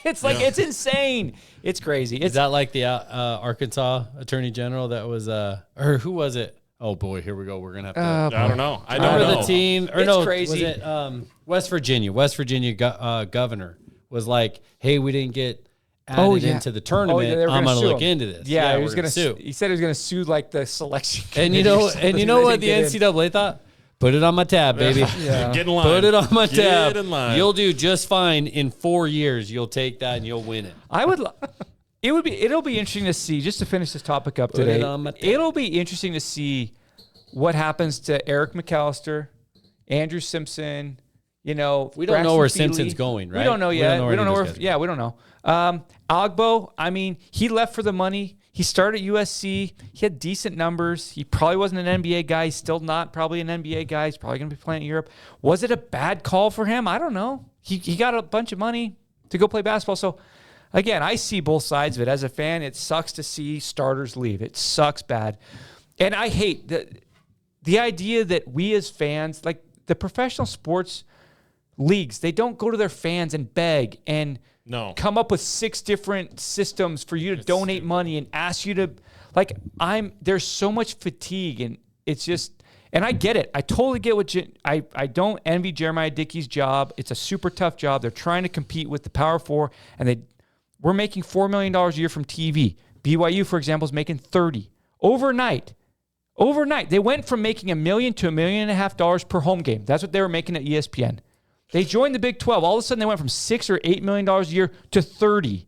It's like it's insane. It's crazy. Is that like the Arkansas attorney general that was or who was it? Oh boy, here we go. We're gonna have to. I don't know. I don't remember know. the team. Or It's no, crazy. was it West Virginia? West Virginia governor was like, "Hey, we didn't get added into the tournament. they were I'm gonna gonna sue look him. into this." Yeah, he we're was gonna sue. He said he was gonna sue like the selection. And you committee or know, something. and you know They what the didn't get in. NCAA thought? Put it on my tab, baby. Yeah. Get in line. Put it on my tab. Get in line. You'll do just fine in 4 years. You'll take that and you'll win it. I would. It'll be interesting to see. Just to finish this topic up Put today, it on my tab. it'll be interesting to see what happens to Eric McAllister, Andrew Simpson. You know, We don't know Braxton where Feely. Simpson's going, right? We don't know yet. We don't know where where. any of those guys are Yeah, we don't know. Agbo. I mean, he left for the money. He started at USC. He had decent numbers. He probably wasn't an NBA guy. He's still not probably an NBA guy. He's probably going to be playing in Europe. Was it a bad call for him? I don't know. He got a bunch of money to go play basketball. So, again, I see both sides of it. As a fan, it sucks to see starters leave. It sucks bad. And I hate the idea that we as fans, like the professional sports leagues, they don't go to their fans and beg and come up with 6 different systems for you to donate money and ask you to, like, there's so much fatigue, and it's just, and I get it. I totally get what I don't envy Jeremiah Dickey's job. It's a super tough job. They're trying to compete with the Power 4, and we're making $4 million a year from TV. BYU, for example, is making $30 overnight. Overnight, they went from making $1 million to $1.5 million per home game. That's what they were making at ESPN. They joined the Big 12. All of a sudden, they went from $6 or $8 million a year to $30.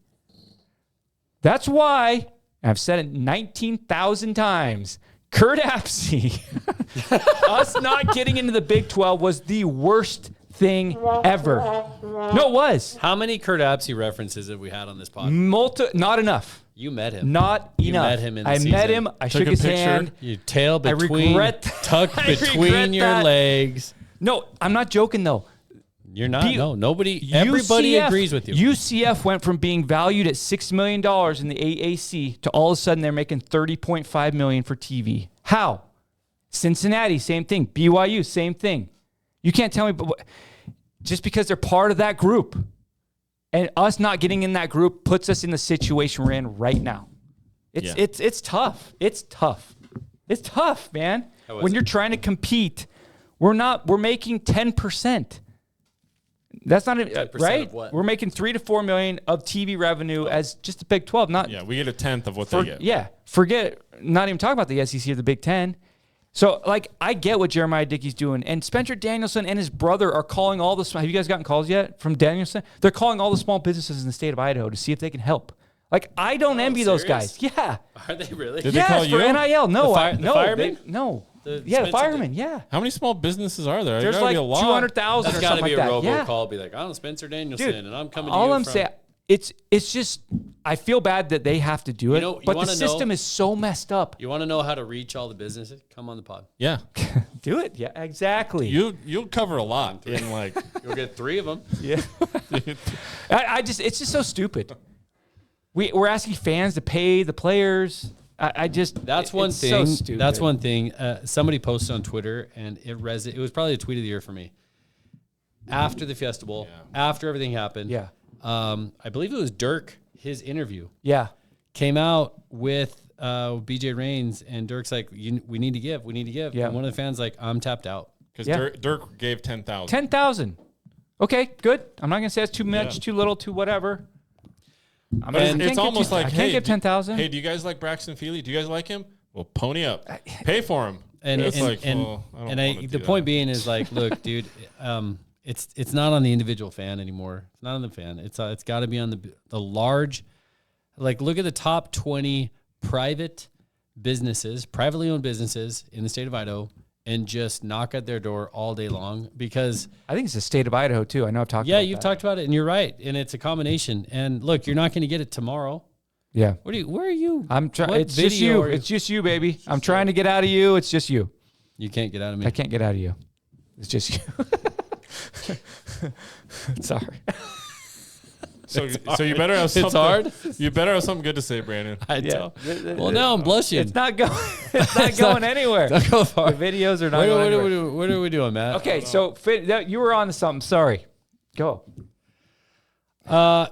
That's why, and I've said it 19,000 times, Kurt Apsey, us not getting into the Big 12 was the worst thing ever. No, it was. How many Kurt Apsey references have we had on this podcast? Not enough. You met him. Not You enough. met him in the I season. met him. I Took shook a his picture. hand. Your tail tucked I between regret your that. legs. No, I'm not joking, though. You're not. No, nobody. Everybody agrees with you. UCF went from being valued at $6 million in the AAC to all of a sudden they're making $30.5 million for TV. How? Cincinnati, same thing. BYU, same thing. You can't tell me, but just because they're part of that group, and us not getting in that group puts us in the situation we're in right now. It's tough. It's tough. It's tough, man. When you're trying to compete, we're making 10%. That's not right. Of what? We're making $3 to $4 million of TV revenue as just the Big 12. Not Yeah, we get a tenth of what they get. Yeah, forget not even talking about the SEC or the Big 10. So, like, I get what Jeremiah Dickey's doing, and Spencer Danielson and his brother are calling all the. Have you guys gotten calls yet from Danielson? They're calling all the small businesses in the state of Idaho to see if they can help. Like, I don't envy those serious? guys. Yeah. Are they really? Did they call you? for NIL. No, The firemen? no. The The Spencer firemen. Yeah. How many small businesses are there? There's gotta like be a lot. 200,000 or That's got to something be like a that. Yeah. robocall. Be like, I'm Spencer Danielson, Dude, and I'm coming. all to you I'm from. saying, it's just I feel bad that they have to do it, know- you but the wanna system know- is so messed up. You want to know how to reach all the businesses? Come on the pod. Yeah, Do it, yeah, exactly. you'll cover a lot in like. You'll get 3 of them. yeah, it's just so stupid. We're asking fans to pay the players. That's one it's thing. So stupid. That's one thing. Somebody posted on Twitter, and it was probably the tweet of the year for me. After the Fiesta Bowl, after everything happened, Yeah. I believe it was Dirk. His interview Yeah. came out with BJ Reigns, and Dirk's like, "We need to give. Yeah. And one of the fans like, "I'm tapped out." Because Yeah. Dirk gave 10,000. 10,000. Okay, good. I'm not gonna say that's too much, too little, too whatever. And it's almost like, I hey, can't give 10,000. Hey, do you guys like Braxton Feely? Do you guys like him? Well, pony up, pay for him. And it's and, like, and, well, I don't and wanna the do point that. being is like, look, dude, it's not on the individual fan anymore. It's not on the fan. It's got to be on the large. Like, look at the top 20 privately owned businesses in the state of Idaho, and just knock at their door all day long because. I think it's the state of Idaho too. I know I've talked. Yeah, about you've that. talked about it, and you're right. And it's a combination. And look, you're not going to get it tomorrow. Yeah. Where are you? I'm trying. What It's just video you. are It's just you, baby. I'm trying to get out of you. It's just you. You can't get out of me. I can't get out of you. It's just you. Sorry. So you better have something. It's hard. You better have something good to say, Brandon. I don't. Well, now I'm blushing. It's not going. It's not going anywhere. Don't go far. The videos are not going anywhere. What are we doing, Matt? Okay, so you were on to something. Sorry. Go.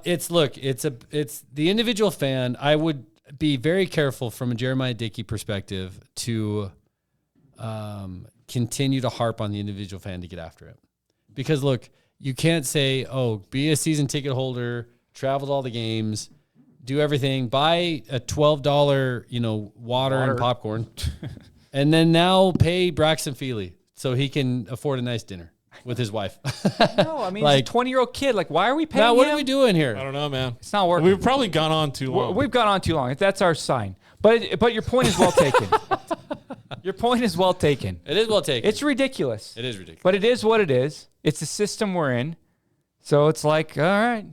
It's the individual fan. I would be very careful from a Jeremiah Dickey perspective to continue to harp on the individual fan to get after it. Because look, you can't say, oh, be a season ticket holder, travel to all the games, do everything, buy a $12, water and popcorn, and then now pay Braxton Feely so he can afford a nice dinner with his wife. No, I mean, he's a 20-year-old kid. Like, why are we paying Now, what him? are we doing here? I don't know, man. It's not working. We've probably gone on too long. We've gone on too long. That's our sign. But your point is well taken. Your point is well taken. It is well taken. It's ridiculous. It is ridiculous. But it is what it is. It's the system we're in. So it's like, all right,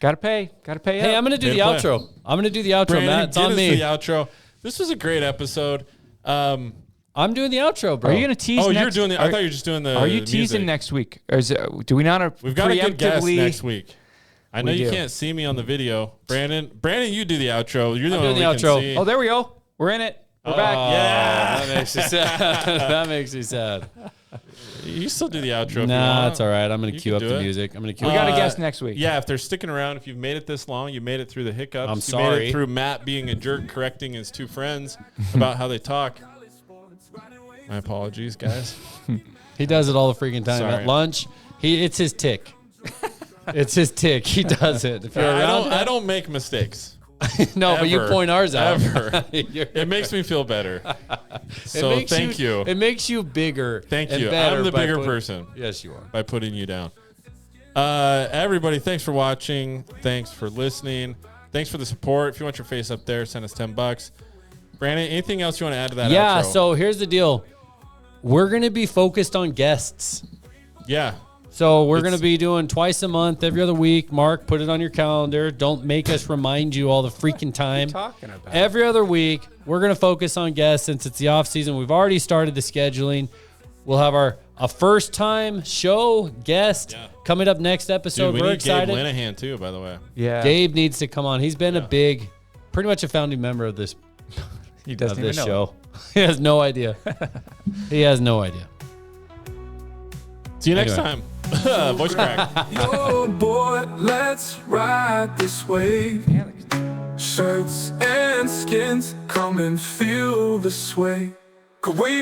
gotta pay Hey, up. I'm going to do the Pay to play. outro. I'm going to do the outro, Brandon, Matt. It's get on us me. the outro. This was a great episode. I'm doing the outro, bro. Are you going to tease Oh, next you're doing the. I thought you were just doing the. Are you teasing music. next week? Or do we not We've got a good guest preemptively- next week. I know We you do. can't see me on the video, Brandon. Brandon, you do the outro. You're the I'm one doing we the can outro. see. Oh, there we go. We're in it. We're back. Yeah. That makes you sad. That makes you sad. You still do the outro. If you Nah, want. it's all right. I'm going to You cue can up do the it. music. I'm going to cue We up. got a guest next week. Yeah, if they're sticking around, if you've made it this long, you made it through the hiccups. I'm You made sorry. it through Matt being a jerk, correcting his two friends about how they talk. My apologies, guys. He does it all the freaking time. Sorry. At lunch, it's his tick. It's his tick. He does it. If you're around, I don't make mistakes. no, but you Ever. point ours out. Ever. You're- It makes me feel better. it So makes thank you. It makes you bigger. Thank and you. better I'm the by bigger putting- person Yes, you are. by putting you down. Everybody, thanks for watching. Thanks for listening. Thanks for the support. If you want your face up there, send us $10. Brandon, anything else you want to add to that Yeah. outro? So here's the deal. We're gonna be focused on guests. Yeah. So we're It's- going to be doing twice a month, every other week. Mark, put it on your calendar. Don't make us remind you all the freaking time. Talking about Every other week, we're going to focus on guests since it's the off season. We've already started the scheduling. We'll have a first time show guest coming up next episode. Dude, we we're need excited. Gabe Linehan too, by the way. Yeah. Gabe needs to come on. He's been pretty much a founding member of this he doesn't of even this know. show. He has no idea. He has no idea. See you next Anyway. time. Voice crack. Yo, boy, let's ride this wave. Yeah, Shirts and skins come and feel the sway. 'Cause we